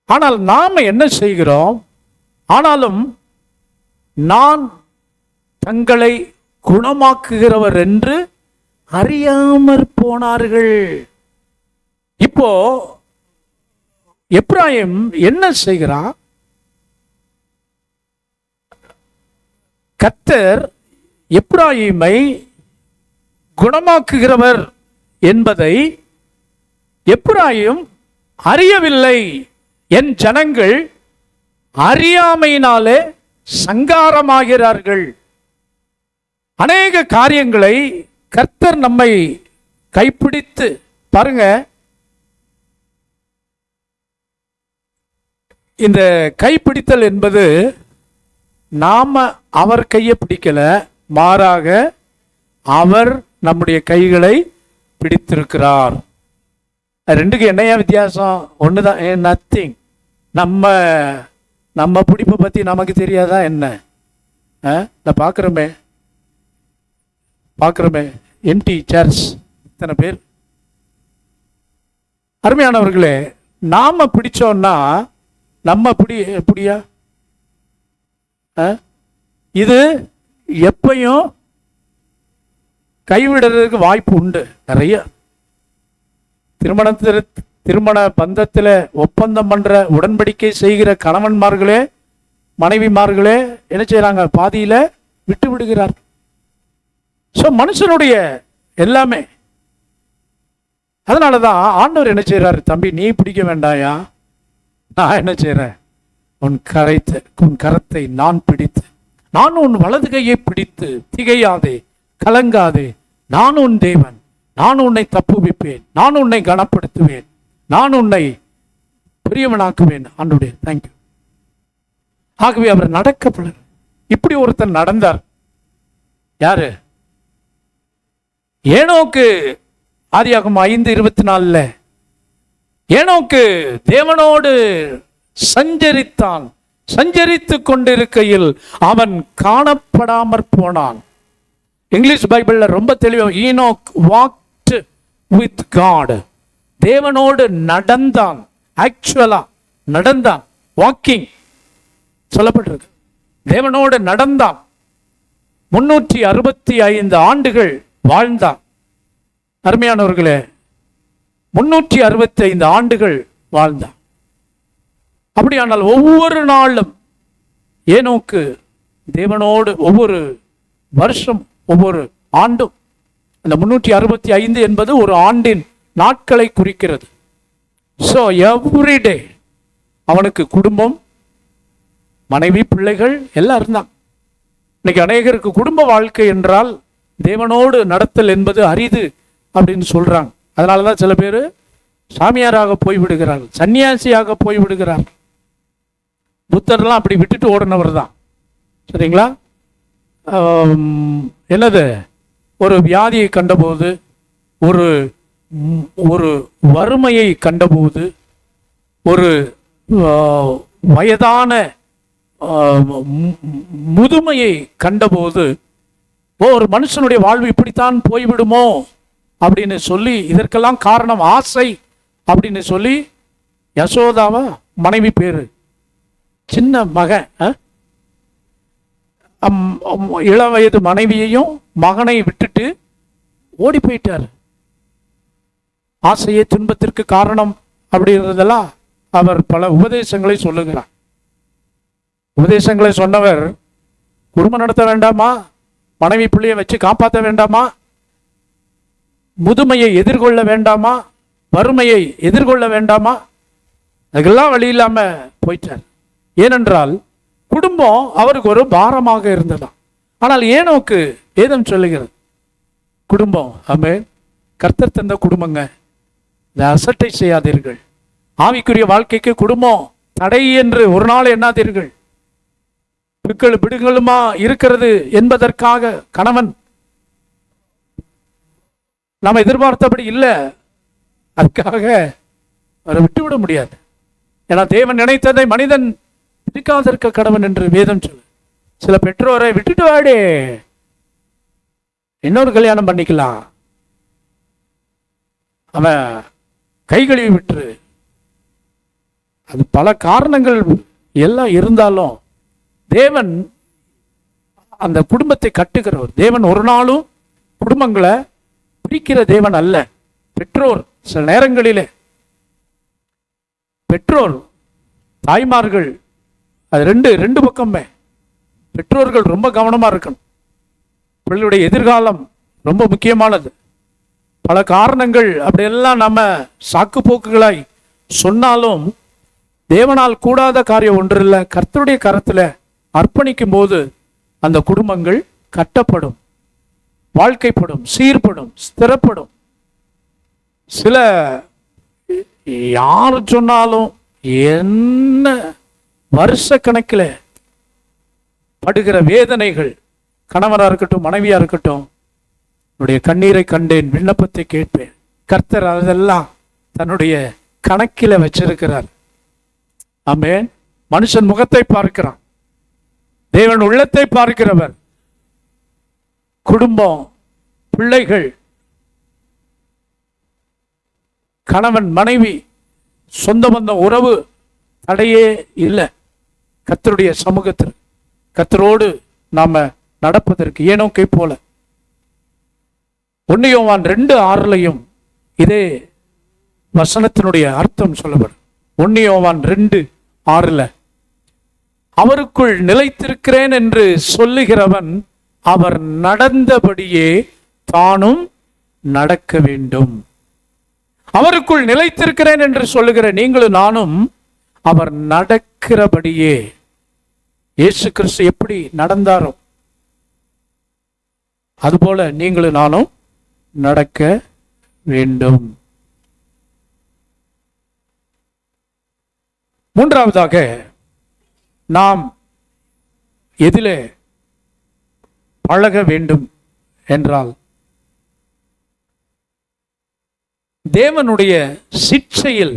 ஆனால் நாம என்ன செய்கிறோம்? ஆனாலும் நான் தங்களை குணமாக்குகிறவர் என்று அறியாமற் போனார்கள். இப்போ எப்ராயிம் என்ன செய்கிறான்? கர்த்தர் எப்ராயிமை குணமாக்குகிறவர் என்பதை எப்ராயிம் அறியவில்லை. என் ஜனங்கள் அறியாமையினாலே சங்காரமாகிறார்கள். அநேக காரியங்களை கர்த்தர் நம்மை கைப்பிடித்து பாருங்க. இந்த கைப்பிடித்தல் என்பது நாம அவர் கையை பிடிக்கல, மாறாக அவர் நம்முடைய கைகளை பிடித்திருக்கிறார். ரெண்டுக்கு என்னையா வித்தியாசம்? ஒண்ணுதான், நத்திங். நம்ம பிடிப்பை பத்தி நமக்கு தெரியாதா என்ன? நான் பார்க்குறோமே எம்டி சேர்ஸ், இத்தனை பேர். அருமையானவர்களே, நாம பிடிச்சோம்னா நம்ம பிடியா இது எப்பையும் கைவிடுறதுக்கு வாய்ப்பு உண்டு நிறைய. திருமண பந்தத்தில் ஒப்பந்தம் பண்ற உடன்படிக்கை செய்கிற கணவன்மார்களே மனைவிமார்களே என்ன செய்யறாங்க? பாதியில விட்டு விடுகிறார். ஸோ மனுஷனுடைய எல்லாமே. அதனாலதான் ஆண்டவர் என்ன செய்யறாரு? தம்பி, நீ பிடிக்க வேண்டாயா, நான் என்ன செய்யறேன்? உன் கரத்தை நான் பிடித்து, நான் உன் வலது கையை பிடித்து, திகையாதே, கலங்காதே, நான் உன் தேவன், நான் உன்னை தப்புவிப்பேன், நான் உன்னை கனப்படுத்துவேன், நான் உன்னை பெரியவனாக்குவேன். ஆண்டவரே தேங்க்யூ. ஆகவே அவர் நடக்கப்பட இப்படி ஒருத்தர் நடந்தார். யாரு? ஏனோக்கு. ஆதியாகமம் 5:24 ஏனோக்கு தேவனோடு சஞ்சரித்தான். சஞ்சரித்து கொண்டிருக்கையில் அவன் காணப்படாமற் போனான். இங்கிலீஷ் பைபிள்ல ரொம்ப தெளிவாக ஈனோக் வாக்ட் வித் காட், தேவனோடு நடந்தான். ஆக்சுவலா நடந்தான், வாக்கிங் சொல்லப்பட்டிருக்கு. தேவனோடு நடந்தான். 365 ஆண்டுகள் வாழ்ந்தான். அருமையானவர்களே, 365 ஆண்டுகள் வாழ்ந்தான். அப்படியானால் ஒவ்வொரு நாளும் ஏனோக்கு தேவனோடு, ஒவ்வொரு வருஷம், ஒவ்வொரு ஆண்டும், அந்த 365 என்பது ஒரு ஆண்டின் நாட்களை குறிக்கிறது. ஸோ எவ்ரிடே அவனுக்கு குடும்பம், மனைவி, பிள்ளைகள் எல்லாம் இருந்தான். இன்னைக்கு அநேகருக்கு குடும்ப வாழ்க்கை என்றால் தேவனோடு நடத்தல் என்பது அரிது அப்படின்னு சொல்றாங்க. அதனாலதான் சில பேர் சாமியாராக போய்விடுகிறார்கள், சன்னியாசியாக போய்விடுகிறார்கள். புத்தர்லாம் அப்படி விட்டுட்டு ஓடினவர் தான். சரிங்களா? என்னது, ஒரு வியாதியை கண்டபோது, ஒரு வறுமையை கண்டபோது, ஒரு வயதான முதுமையை கண்டபோது, ஒரு மனுஷனுடைய வாழ்வு இப்படித்தான் போய்விடுமோ அப்படின்னு சொல்லி, இதற்கெல்லாம் காரணம் ஆசை அப்படின்னு சொல்லி, யசோதாவா மனைவி பேரு, சின்ன மகன், இளவயது மனைவியையும் மகனை விட்டுட்டு ஓடி போயிட்டார். ஆசையே துன்பத்திற்கு காரணம் அப்படின்றதெல்லாம் அவர் பல உபதேசங்களை சொல்லுகிறார். உபதேசங்களை சொன்னவர், குடும்பம் நடத்த வேண்டாமா, மனைவி பிள்ளையை வச்சு காப்பாற்ற வேண்டாமா, முதுமையை எதிர்கொள்ள வேண்டாமா, வறுமையை எதிர்கொள்ள வேண்டாமா, அதுக்கெல்லாம் வழி இல்லாம போயிட்டார். ஏனென்றால் குடும்பம் அவருக்கு ஒரு பாரமாக இருந்ததாம். ஆனால் ஏனோக்கு வேதம் சொல்லுகிறது, குடும்பம், ஆமென், கர்த்தர் தந்த குடும்பங்க, இதை அசட்டை செய்யாதீர்கள். ஆவிக்குரிய வாழ்க்கைக்கு குடும்பம் தடை என்று ஒரு நாள் எண்ணாதீர்கள். பிடுங்களுமா இருக்கிறது என்பதற்காக கணவன் நாம் எதிர்பார்த்தபடி இல்லை, அதுக்காக அவரை விட்டுவிட முடியாது. ஏன்னா தேவன் நினைத்ததை மனிதன் பிடிக்காதிருக்க கடவன் என்று வேதம் சொல்லு. சில பெற்றோரை விட்டுட்டு வாடே, இன்னொரு கல்யாணம் பண்ணிக்கலாம், அவன் கை கழுவி விட்டுரு. அது பல காரணங்கள் எல்லாம் இருந்தாலும் தேவன் அந்த குடும்பத்தை கட்டுகிறவர் தேவன். ஒரு நாளும் குடும்பங்களை பிரிக்கிற தேவன் அல்ல. பெற்றோர் சில நேரங்களிலே பெற்றோர் தாய்மார்கள் அது ரெண்டு பக்கமே பெற்றோர்கள் ரொம்ப கவனமா இருக்கணும். பிள்ளைகளுடைய எதிர்காலம் ரொம்ப முக்கியமானது. பல காரணங்கள் அப்படியெல்லாம் நம்ம சாக்கு போக்குகளாய் சொன்னாலும் தேவனால் கூடாத காரியம் ஒன்று இல்லை. கர்த்தருடைய கரத்தில் அர்ப்பணிக்கும் போது அந்த குடும்பங்கள் கட்டப்படும், வாழ்க்கைப்படும், சீர்படும், ஸ்திரப்படும். சில யார் சொன்னாலும் என்ன வருஷ கணக்கில் படுகிற வேதனைகள், கணவராக இருக்கட்டும் மனைவியா இருக்கட்டும், என்னுடைய கண்ணீரை கண்டேன், விண்ணப்பத்தை கேட்பேன். கர்த்தர் அதெல்லாம் தன்னுடைய கணக்கில் வச்சிருக்கிறார். ஆமென். மனுஷன் முகத்தை பார்க்கிறான், தேவன் உள்ளத்தை பார்க்கிறவர். குடும்பம், பிள்ளைகள், கணவன் மனைவி, சொந்த பந்த உறவு தடையே இல்லை. கர்த்தருடைய சமூகத்தில் கர்த்தரோடு நாம நடப்பதற்கு ஏனோக்கை போல 1 யோவான் 2:6 இதே வசனத்தினுடைய அர்த்தம் சொல்லப்படும். 1 யோவான் 2:6 அவருக்குள் நிலைத்திருக்கிறேன் என்று சொல்லுகிறவன் அவர் நடந்தபடியே தானும் நடக்க வேண்டும். அவருக்குள் நிலைத்திருக்கிறேன் என்று சொல்லுகிற நீங்களும் நானும் அவர் நடக்கிறபடியே, இயேசு கிறிஸ்து எப்படி நடந்தாரோ அதுபோல நீங்களும் நானும் நடக்க வேண்டும். மூன்றாவதாக நாம் எதிலே பழக வேண்டும் என்றால் தேவனுடைய சிட்சையில்.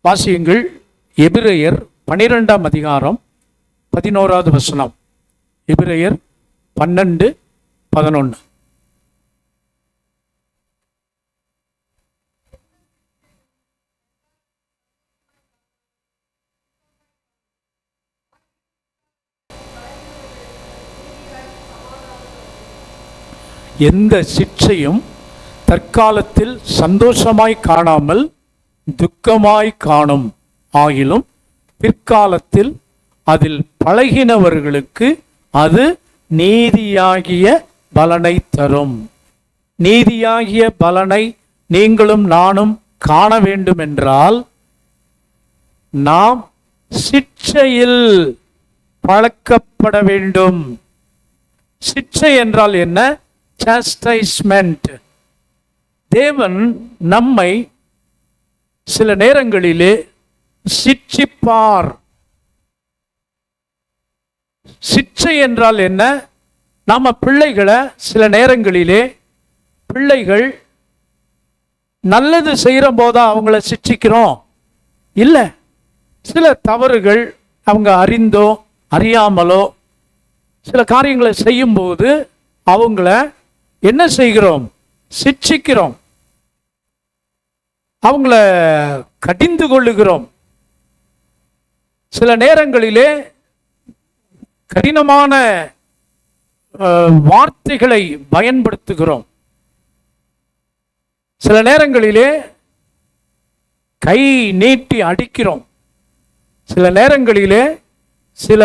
வாசியுங்கள் எபிரெயர் 12ஆம் அதிகாரம் 11வது வசனம். எபிரெயர் 12:11. எந்த சிட்சையும் தற்காலத்தில் சந்தோஷமாய் காணாமல் துக்கமாய் காணும் ஆகிலும் பிற்காலத்தில் அதில் பழகினவர்களுக்கு அது நீதியாகிய பலனை தரும். நீதியாகிய பலனை நீங்களும் நானும் காண வேண்டும் என்றால் நாம் சிட்சையில் பழக்கப்பட வேண்டும். சிட்சை என்றால் என்ன? சாஸ்டைஸ்மென்ட். தேவன் நம்மை சில நேரங்களிலே சிட்சிப்பார். சிட்சை என்றால் என்ன? நாம பிள்ளைகளை சில நேரங்களிலே பிள்ளைகள் நல்லது செய்கிற போதா அவங்கள சிட்சிக்கிறோம் இல்லை. சில தவறுகள் அவங்க அறிந்தோ அறியாமலோ சில காரியங்களை செய்யும்போது அவங்கள என்ன செய்கிறோம்? சிட்சிக்கிறோம், அவங்கள கடிந்து கொள்ளுகிறோம். சில நேரங்களிலே கடினமான வார்த்தைகளை பயன்படுத்துகிறோம். சில நேரங்களிலே கை நீட்டி அடிக்கிறோம். சில நேரங்களிலே சில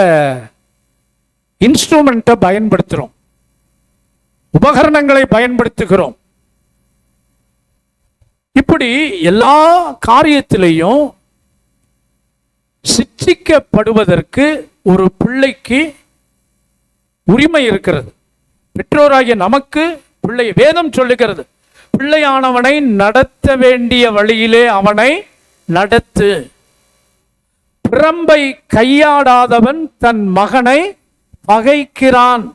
இன்ஸ்ட்ருமெண்ட்டை பயன்படுத்துகிறோம், உபகரணங்களை பயன்படுத்துகிறோம். இப்படி எல்லா காரியத்திலையும் சிட்சிக்கப்படுவதற்கு ஒரு பிள்ளைக்கு உரிமை இருக்கிறது. பெற்றோராகிய நமக்கு பிள்ளை வேதம் சொல்லுகிறது, பிள்ளையானவனை நடத்த வேண்டிய வழியிலே அவனை நடத்து. பிரம்பை கையாடாதவன் தன் மகனை பகைக்கிறான்.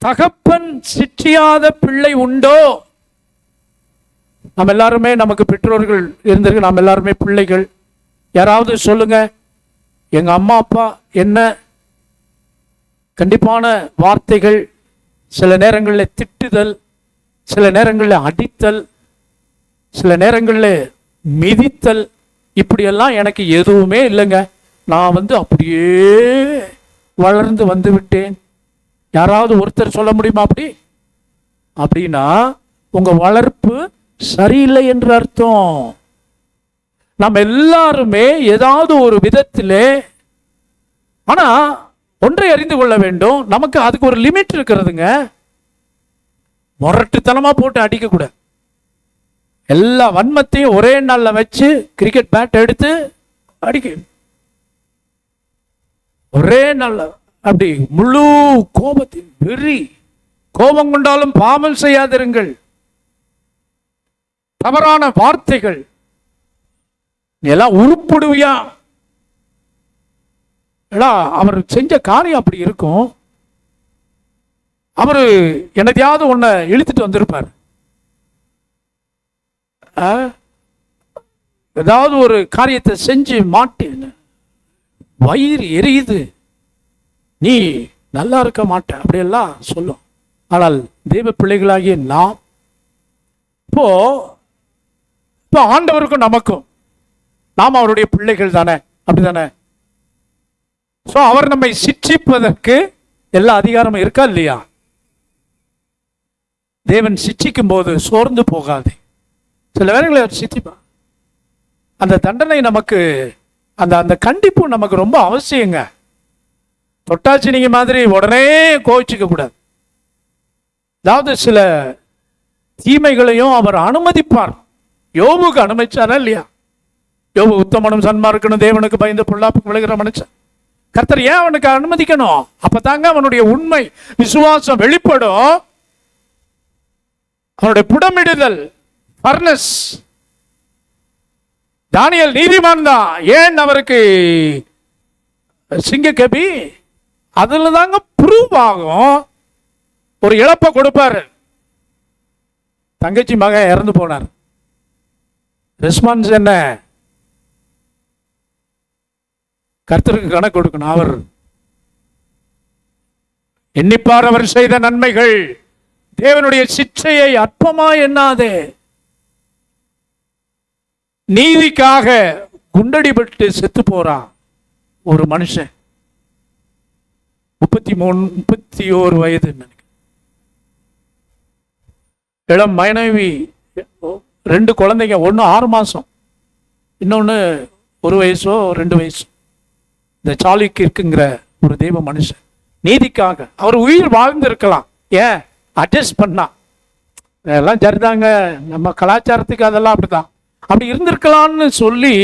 தகப்பன் சிற்றியாத பிள்ளை உண்டோ? நாம் எல்லாருமே, நமக்கு பெற்றோர்கள் இருந்திருக்கு, நாம் எல்லாருமே பிள்ளைகள். யாராவது சொல்லுங்க, எங்க அம்மா அப்பா என்ன கண்டிப்பான வார்த்தைகள், சில நேரங்களில் திட்டுதல், சில நேரங்களில் அடித்தல், சில நேரங்களில் மிதித்தல், இப்படியெல்லாம் எனக்கு எதுவுமே இல்லைங்க. நான் அப்படியே வளர்ந்து வந்து விட்டேன். யாராவது ஒருத்தர் சொல்ல முடியுமா அப்படி? அப்படின்னா உங்க வளர்ப்பு சரியில்லை என்று அர்த்தம். நம்ம எல்லாருமே ஏதாவது ஒரு விதத்திலே, ஆனா ஒன்றை அறிந்து கொள்ள வேண்டும், நமக்கு அதுக்கு ஒரு லிமிட் இருக்கிறதுங்க. முரட்டுத்தனமா போட்டு அடிக்க கூட, எல்லா வன்மத்தையும் ஒரே நாள்ல வச்சு கிரிக்கெட் பேட் எடுத்து அடிக்க, ஒரே நாள்ல அப்படி முழு கோபத்தின் வெறி. கோபம் கொண்டாலும் பாவம் செய்யாதிருங்கள். தவறான வார்த்தைகள், எல்லாம் உருப்படுவியா? அவர் செஞ்ச காரியம் அப்படி இருக்கும். அவரு என்னதையாவது ஒன்ன இழுத்துட்டு வந்திருப்பார். ஏதாவது ஒரு காரியத்தை செஞ்சு மாட்டேன், வயிறு எரியுது, நீ நல்லா இருக்க மாட்ட, அப்படியெல்லாம் சொல்லும். ஆனால் தெய்வ பிள்ளைகளாகிய நாம் இப்போ ஆண்டவருக்கும் நமக்கும், நாம் அவருடைய பிள்ளைகள் தானே, அப்படிதானே? ஸோ அவர் நம்மை சிட்சிப்பதற்கு எல்லா அதிகாரமும் இருக்கா இல்லையா? தேவன் சிட்சிக்கும் போது சோர்ந்து போகாது. சில வேளைகளை அவர் சித்திப்பார். அந்த தண்டனை நமக்கு, அந்த அந்த கண்டிப்பு நமக்கு ரொம்ப அவசியங்க. தொட்டாச்சி நீங்க மாதிரி உடனே கோவிச்சுக்க கூடாது. அதாவது சில தீமைகளையும் அவர் அனுமதிப்பார். யோபுக்கு அனுமதிச்சாரா இல்லையா? யோபு உத்தமனும் சன்மார்க்கனும் தேவனுக்கு பயந்து பொல்லாப்புக்கு விழுகிற மனுஷன். கர்த்தர் ஏன் அவனுக்கு அனுமதிக்கணும்? அப்பதாங்க அவனுடைய உண்மை விசுவாசம் வெளிப்படும். அவனுடைய புடமிடுதல் ஃபர்னஸ். தானியேல் நீதிமான் தான், ஏன் அவருக்கு சிங்க கபி? அதுல தாங்க ப்ரூவ் ஆகும். ஒரு இழப்பை கொடுப்பாரு. தங்கச்சி மகன் இறந்து போனார். ரெஸ்பான்ஸ் என்ன? கர்த்தருக்கு கணக்கு கொடுக்கணும். அவர் எண்ணிப்பார் அவர் செய்த நன்மைகள், தேவனுடைய சிட்சையை அற்பமா எண்ணாதே. நீதிக்காக குண்டடிபட்டு செத்து போறான் ஒரு மனுஷன். 31 வயது. இளம் மனைவி, 2 குழந்தைங்க, ஒன்று 6 மாசம், இன்னொன்று 1 வயசோ 2 வயசு. இந்த சாலிக்கு இருக்குங்கிற ஒரு தெய்வ மனுஷன் நீதிக்காக அவர் உயிர் வாழ்ந்திருக்கலாம். ஏன் அட்ஜஸ்ட் பண்ணா, எல்லாம் சரிதாங்க, நம்ம கலாச்சாரத்துக்கு அதெல்லாம் அப்படிதான், அப்படி இருந்திருக்கலாம்னு சொல்லி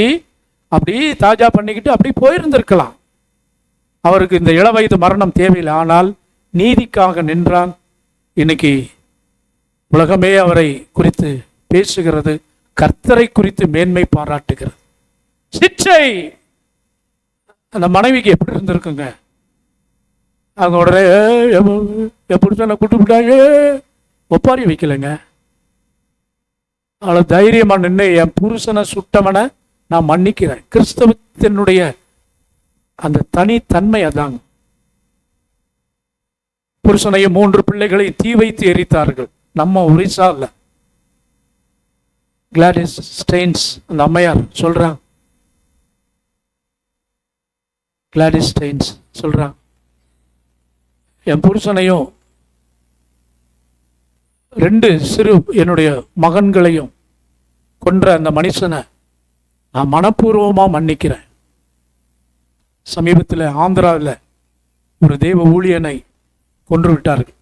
அப்படி தாஜா பண்ணிக்கிட்டு அப்படி போயிருந்திருக்கலாம். அவருக்கு இந்த இளவயது மரணம் தேவையில்லை. ஆனால் நீதிக்காக நின்றான். இன்னைக்கு உலகமே அவரை குறித்து பேசுகிறது, கர்த்தரை குறித்து மேன்மை பாராட்டுகிறது. சிச்சை அந்த மனைவிக்கு எப்படி இருந்திருக்குங்க? அவங்க உடனே எப்படி சொன்ன கூட்டுவிட்டாங்க, ஒப்பாரி வைக்கலைங்க. அவளை தைரியமா நின்று, என் புருஷனை சுட்டவனை நான் மன்னிக்கிறேன். கிறிஸ்தவத்தினுடைய அந்த தனித்தன்மை அதாங்க. புருஷனையும் 3 பிள்ளைகளையும் தீ வைத்து எரித்தார்கள். நம்ம ஒரிசால கிளாடிஸ் ஸ்டெயின்ஸ் அந்த அம்மையார் சொல்றாங்க, கிளாடிஸ் ஸ்டெயின்ஸ் சொல்றாங்க, என் புருஷனையும் 2 சிறு என்னுடைய மகன்களையும் கொன்ற அந்த மனுஷனை நான் மனப்பூர்வமாக மன்னிக்கிறேன். சமீபத்தில் ஆந்திராவில் ஒரு தேவ ஊழியனை கொன்று விட்டார்கள்.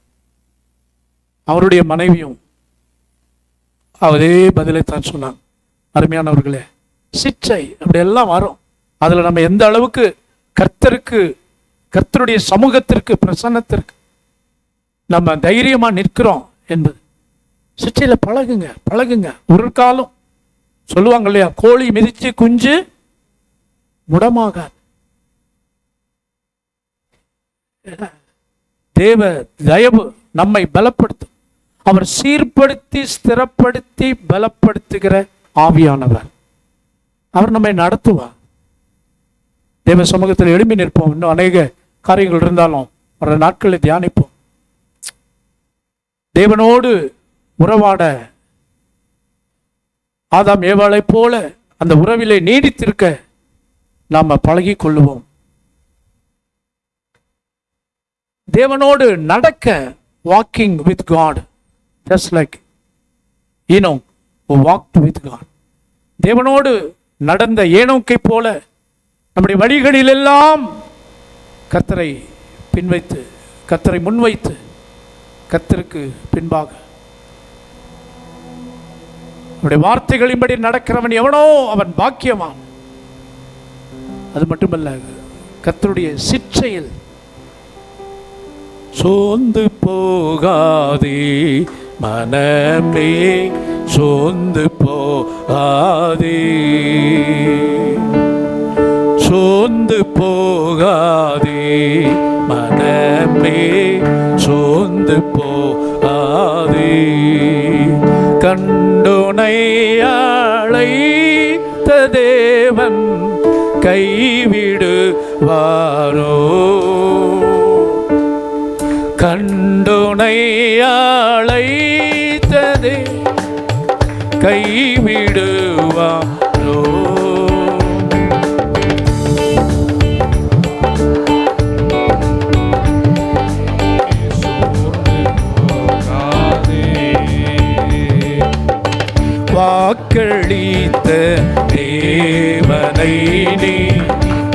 அவருடைய மனைவியும் அதே பதிலை தான் சொன்னாங்க. அருமையானவர்களே, சிச்சை அப்படியெல்லாம் வரும். அதில் நம்ம எந்த அளவுக்கு கர்த்தருக்கு, கர்த்தருடைய சமூகத்திற்கு, பிரசன்னத்திற்கு நம்ம தைரியமா நிற்கிறோம் என்பது. சிச்சையில் பழகுங்க பழகுங்க. ஒரு காலம் சொல்லுவாங்க இல்லையா, கோழி மிதிச்சு குஞ்சு முடமாகாது. தேவ தயவு நம்மை பலப்படுத்தும். அவர் சீர்படுத்தி ஸ்திரப்படுத்தி பலப்படுத்துகிற ஆவியானவர். அவர் நம்மை நடத்துவார். தேவ சமூகத்தில் எழும்பி நிற்போம். இன்னும் அநேக காரியங்கள் இருந்தாலும் வர நாட்களை தியானிப்போம். தேவனோடு உறவாட ஆதாம் ஏவாளை போல அந்த உறவிலே நீடித்திருக்க நாம் பழகி கொள்ளுவோம். தேவனோடு நடக்க, walking with God, just like Enoch who walked with God. தேவனோடு நடந்த ஏனோக்கை போல நம்முடைய வழிகளில் எல்லாம் கர்த்தரை பின்வைத்து, கர்த்தரை முன்வைத்து, கர்த்தருக்கு பின்பாக நம்முடைய வார்த்தைகளின்படி நடக்கிறவன் எவனோ அவன் பாக்கியவான். அது மட்டுமல்ல, கர்த்தருடைய சிற்செயல். சோர்ந்து போகாதே மனமே, சோர்ந்து போகாதே, சோர்ந்து போகாதே மனமே, சோர்ந்து போகாதே. கண்டுனை அழைத்த தேவன் கைவிடுவாரோ? கண்டுனை அழைத்ததே கைவிடுவாரோ? வாக்களித்த தேவனை நீ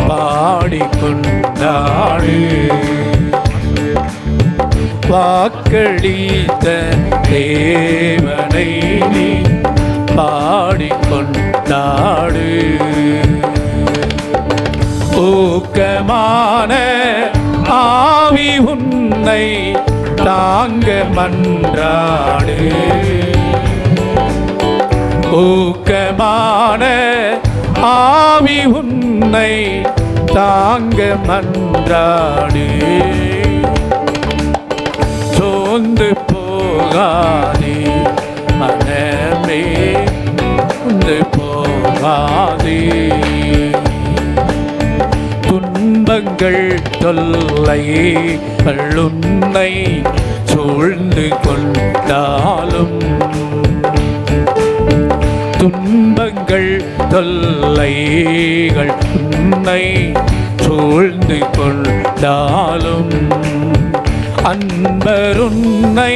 பாடிக்கொண்டாடு. வாக்களித்த தேவனை நீ பாடிக்கொண்டாடு. ஊக்கமான ஆவி உன்னை தாங்க மன்றாடு. ஊக்கமான ஆவி உன்னை தாங்க மன்றாடு. சோர்ந்து போகாதே மனமே, சோர்ந்து போகாதே. துன்பங்கள் தொல்லைகள் உன்னை சூழ்ந்து கொண்டாலும், துன்பங்கள் தொல்லைகள் உன்னை சூழ்ந்து கொண்டாலும், அன்பர் உன்னை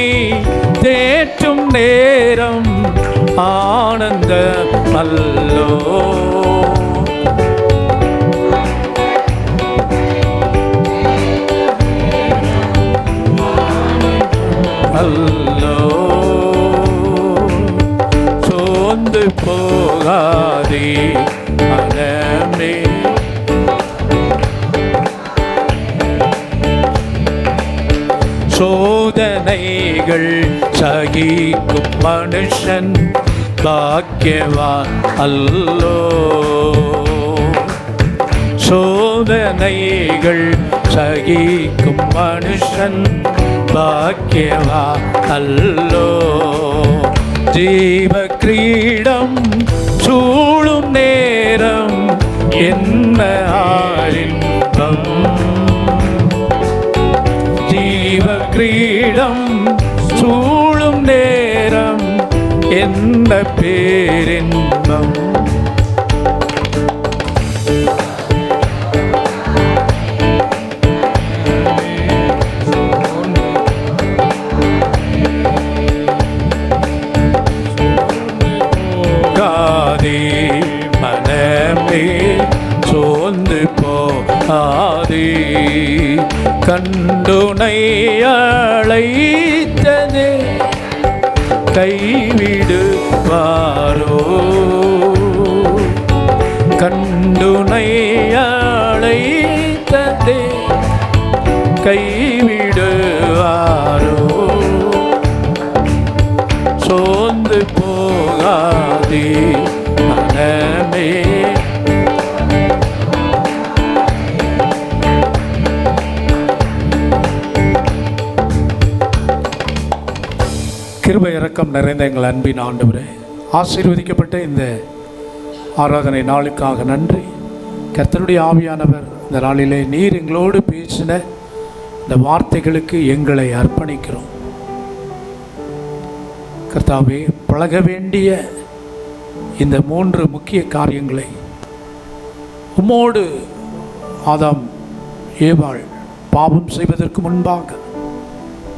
தேற்றும் நேரம் ஆனந்தமல்லோ. அல்லோ சோர்ந்து போகாதே மனமே, சோதனைகள் சகிக்கும் மனுஷன் பாக்கியவான் அல்லோ. சோதனைகள் சகிக்கும் மனுஷன் பாக்கியவான் அல்லோ. ஜீவ கிரீடம் சூழும் நேரம் என்ன ஆரின்பம். ஜீவ கிரீடம் சூழும் நேரம் என்ன பேரின்பம். மனமே சோர்ந்து போகாதே. கண்டுனை அழைத்ததே கைவிடுவாரோ? கண்டுனை அழைத்ததே கைவிடுவாரோ? சோர்ந்து போகாதே மனமே, கிருபை இரக்கம் நிறைந்த எங்கள் அன்பின் ஆண்டவரே, ஆசீர்வதிக்கப்பட்ட இந்த ஆராதனை நாளுக்காக நன்றி. கர்த்தருடைய ஆவியானவர் இந்த நாளிலே நீர் எங்களோடு பேசின இந்த வார்த்தைகளுக்கு எங்களை அர்ப்பணிக்கிறோம். கர்த்தாவே, பழக வேண்டிய இந்த 3 முக்கிய காரியங்களை உம்மோடு ஆதாம் ஏவாள் பாவம் செய்வதற்கு முன்பாக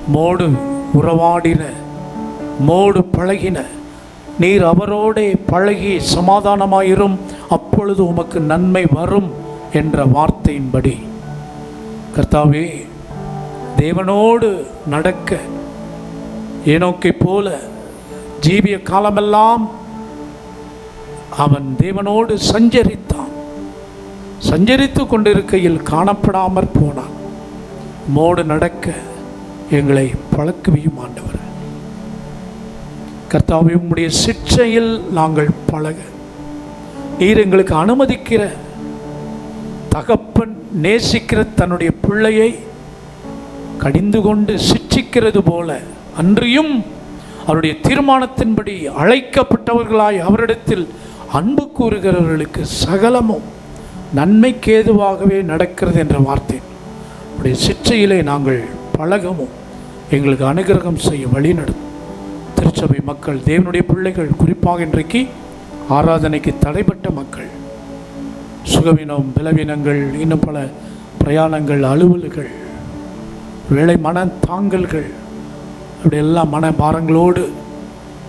உம்மோடு உறவாடின, உம்மோடு பழகின, நீர் அவரோடே பழகி சமாதானமாயிரும், அப்பொழுது உமக்கு நன்மை வரும் என்ற வார்த்தையின்படி கர்த்தாவே, தேவனோடு நடக்க ஏனோக்கை போல ஜீவிய காலமெல்லாம் அவன் தேவனோடு சஞ்சரித்தான். சஞ்சரித்து கொண்டிருக்கையில் காணப்படாமற் போனான். மோடு நடக்க எங்களை பழக்குவியும் ஆண்டவர். கர்த்தாவே, உம்முடைய சிற்றையில் நாங்கள் பழக நீர் எங்களுக்கு அனுமதிக்கிற, தகப்பன் நேசிக்கிற தன்னுடைய பிள்ளையை கடிந்து கொண்டு சிட்சிக்கிறது போல, அன்றியும் அவருடைய தீர்மானத்தின்படி அழைக்கப்பட்டவர்களாய் அவரிடத்தில் அன்பு கூறுகிறவர்களுக்கு சகலமும் நன்மைக்கு ஏதுவாகவே நடக்கிறது என்ற வார்த்தை உடைய சிற்றையிலே நாங்கள் பழகவும் எங்களுக்கு அனுகிரகம் செய்ய வழிநடத்தும். திருச்சபை மக்கள், தேவனுடைய பிள்ளைகள், குறிப்பாக இன்றைக்கு ஆராதனைக்கு தடைப்பட்ட மக்கள், சுகவீனம், பலவீனங்கள், இன்னும் பல பிரயாணங்கள், அலுவல்கள், வேலை மன தாங்கல்கள், அப்படி எல்லாம் மன பாரங்களோடு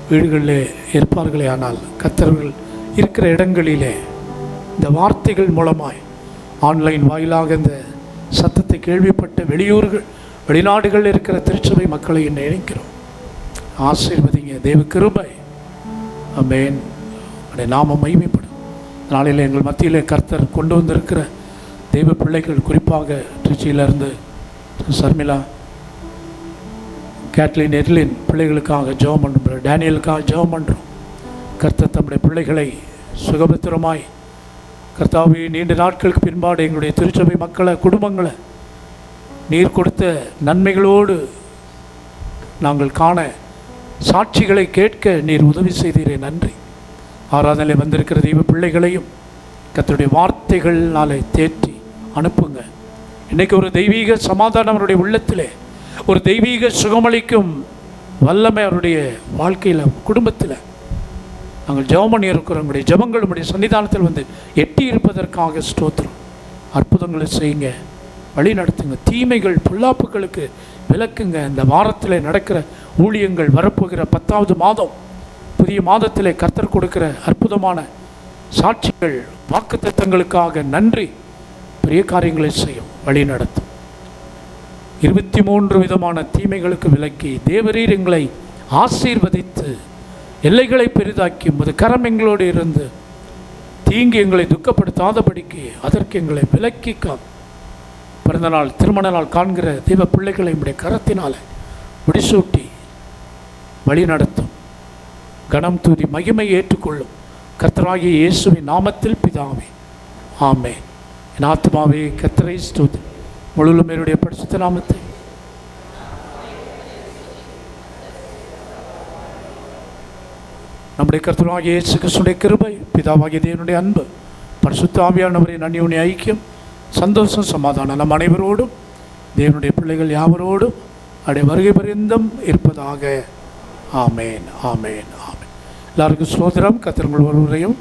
வீடுகளிலே இருப்பார்களே. ஆனால் கர்த்தர்கள் இருக்கிற இடங்களிலே இந்த வார்த்தைகள் மூலமாய் ஆன்லைன் வாயிலாக இந்த சத்தத்தை கேள்விப்பட்ட வெளிநாடுகள் இருக்கிற திருச்சபை மக்களை நினைக்கிறோம். ஆசீர்வதிங்க, தேவ கிருபை. ஆமென். உடைய நாமம் மகிமைப்படும். நாளில் எங்கள் மத்தியிலே கர்த்தர் கொண்டு வந்திருக்கிற தெய்வ பிள்ளைகள், குறிப்பாக திருச்சியிலிருந்து சர்மிளா, கேட்லின், எர்லின் பிள்ளைகளுக்காக ஜெபம் பண்ணுறோம். டேனியலுக்காக ஜெபம் பண்ணுறோம். கர்த்தர் தம்முடைய பிள்ளைகளை சுகபத்திரமாய், கர்த்தாவே, நீண்ட நாட்களுக்கு பின்பாடு எங்களுடைய திருச்சபை மக்களை, குடும்பங்களை நீர் கொடுத்த நன்மைகளோடு நாங்கள் காண, சாட்சிகளை கேட்க நீர் உதவி செய்தீரே, நன்றி. ஆராதனையில் வந்திருக்கிற தெய்வ பிள்ளைகளையும் கர்த்தருடைய வார்த்தைகள்னாலே தேற்றி அனுப்புங்க. இன்றைக்கு ஒரு தெய்வீக சமாதானம் அவருடைய உள்ளத்திலே, ஒரு தெய்வீக சுகமளிக்கும் வல்லமை அவருடைய வாழ்க்கையில், குடும்பத்தில் நாங்கள் ஜெபம் பண்ணி இருக்கிறோம். உங்களுடைய ஜெபங்கள் உங்களுடைய சன்னிதானத்தில் வந்து எட்டி இருப்பதற்காக ஸ்தோத்திரம். அற்புதங்களை செய்யுங்க, வழி நடத்துங்க, தீமைகள் பொல்லாப்புகளுக்கு விலக்குங்க. இந்த வாரத்தில் நடக்கிற ஊழியங்கள், வரப்போகிற 10வது மாதம், புதிய மாதத்திலே கர்த்தர் கொடுக்கிற அற்புதமான சாட்சிகள், வாக்குத்தத்தங்களுக்காக நன்றி. பெரிய காரியங்களை செய்யும், வழி நடத்தும். 23 விதமான தீமைகளுக்கு விலக்கி தேவரீர் எங்களை ஆசீர்வதித்து எல்லைகளை பெரிதாக்கி உமது கரம் எங்களோடு இருந்து தீங்கு எங்களை துக்கப்படுத்தாதபடிக்கு அதற்கு எங்களை விலக்கி பிறந்த நாள், திருமண நாள் காண்கிற தெய்வ பிள்ளைகளை உடைய கரத்தினால் முடிசூட்டி வழி நடத்தும். கனம், தூதி, மகிமை ஏற்றுக்கொள்ளும். கர்த்தராகிய இயேசுவின் நாமத்தில் பிதாவே, ஆமென். என் ஆத்மாவே கர்த்தரை ஸ்தோத்திரி, முழுவதும் என்னுடைய பரிசுத்த நாமத்தை நம்முடைய கர்த்தராகிய இயேசு கிறிஸ்துவின் கிருபை, பிதாவாகிய தேவனுடைய அன்பு, பரிசுத்த ஆவியானவரின் அந்யோன்ய ஐக்கியம், சந்தோஷம், சமாதானம் நம் அனைவரோடும், தேவனுடைய பிள்ளைகள் யாவரோடும் அடைய வருகை பரியந்தம் இருப்பதாக. ஆமேன், ஆமேன், ஆமேன். எல்லாருக்கும் ஸ்தோத்திரம். கர்த்தர் ஒருவரையும்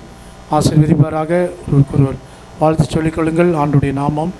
ஆசீர்வதிப்பாராக. ஒருவர் வாழ்த்து சொல்லிக்கொள்ளுங்கள். ஆண்டுடைய நாமம்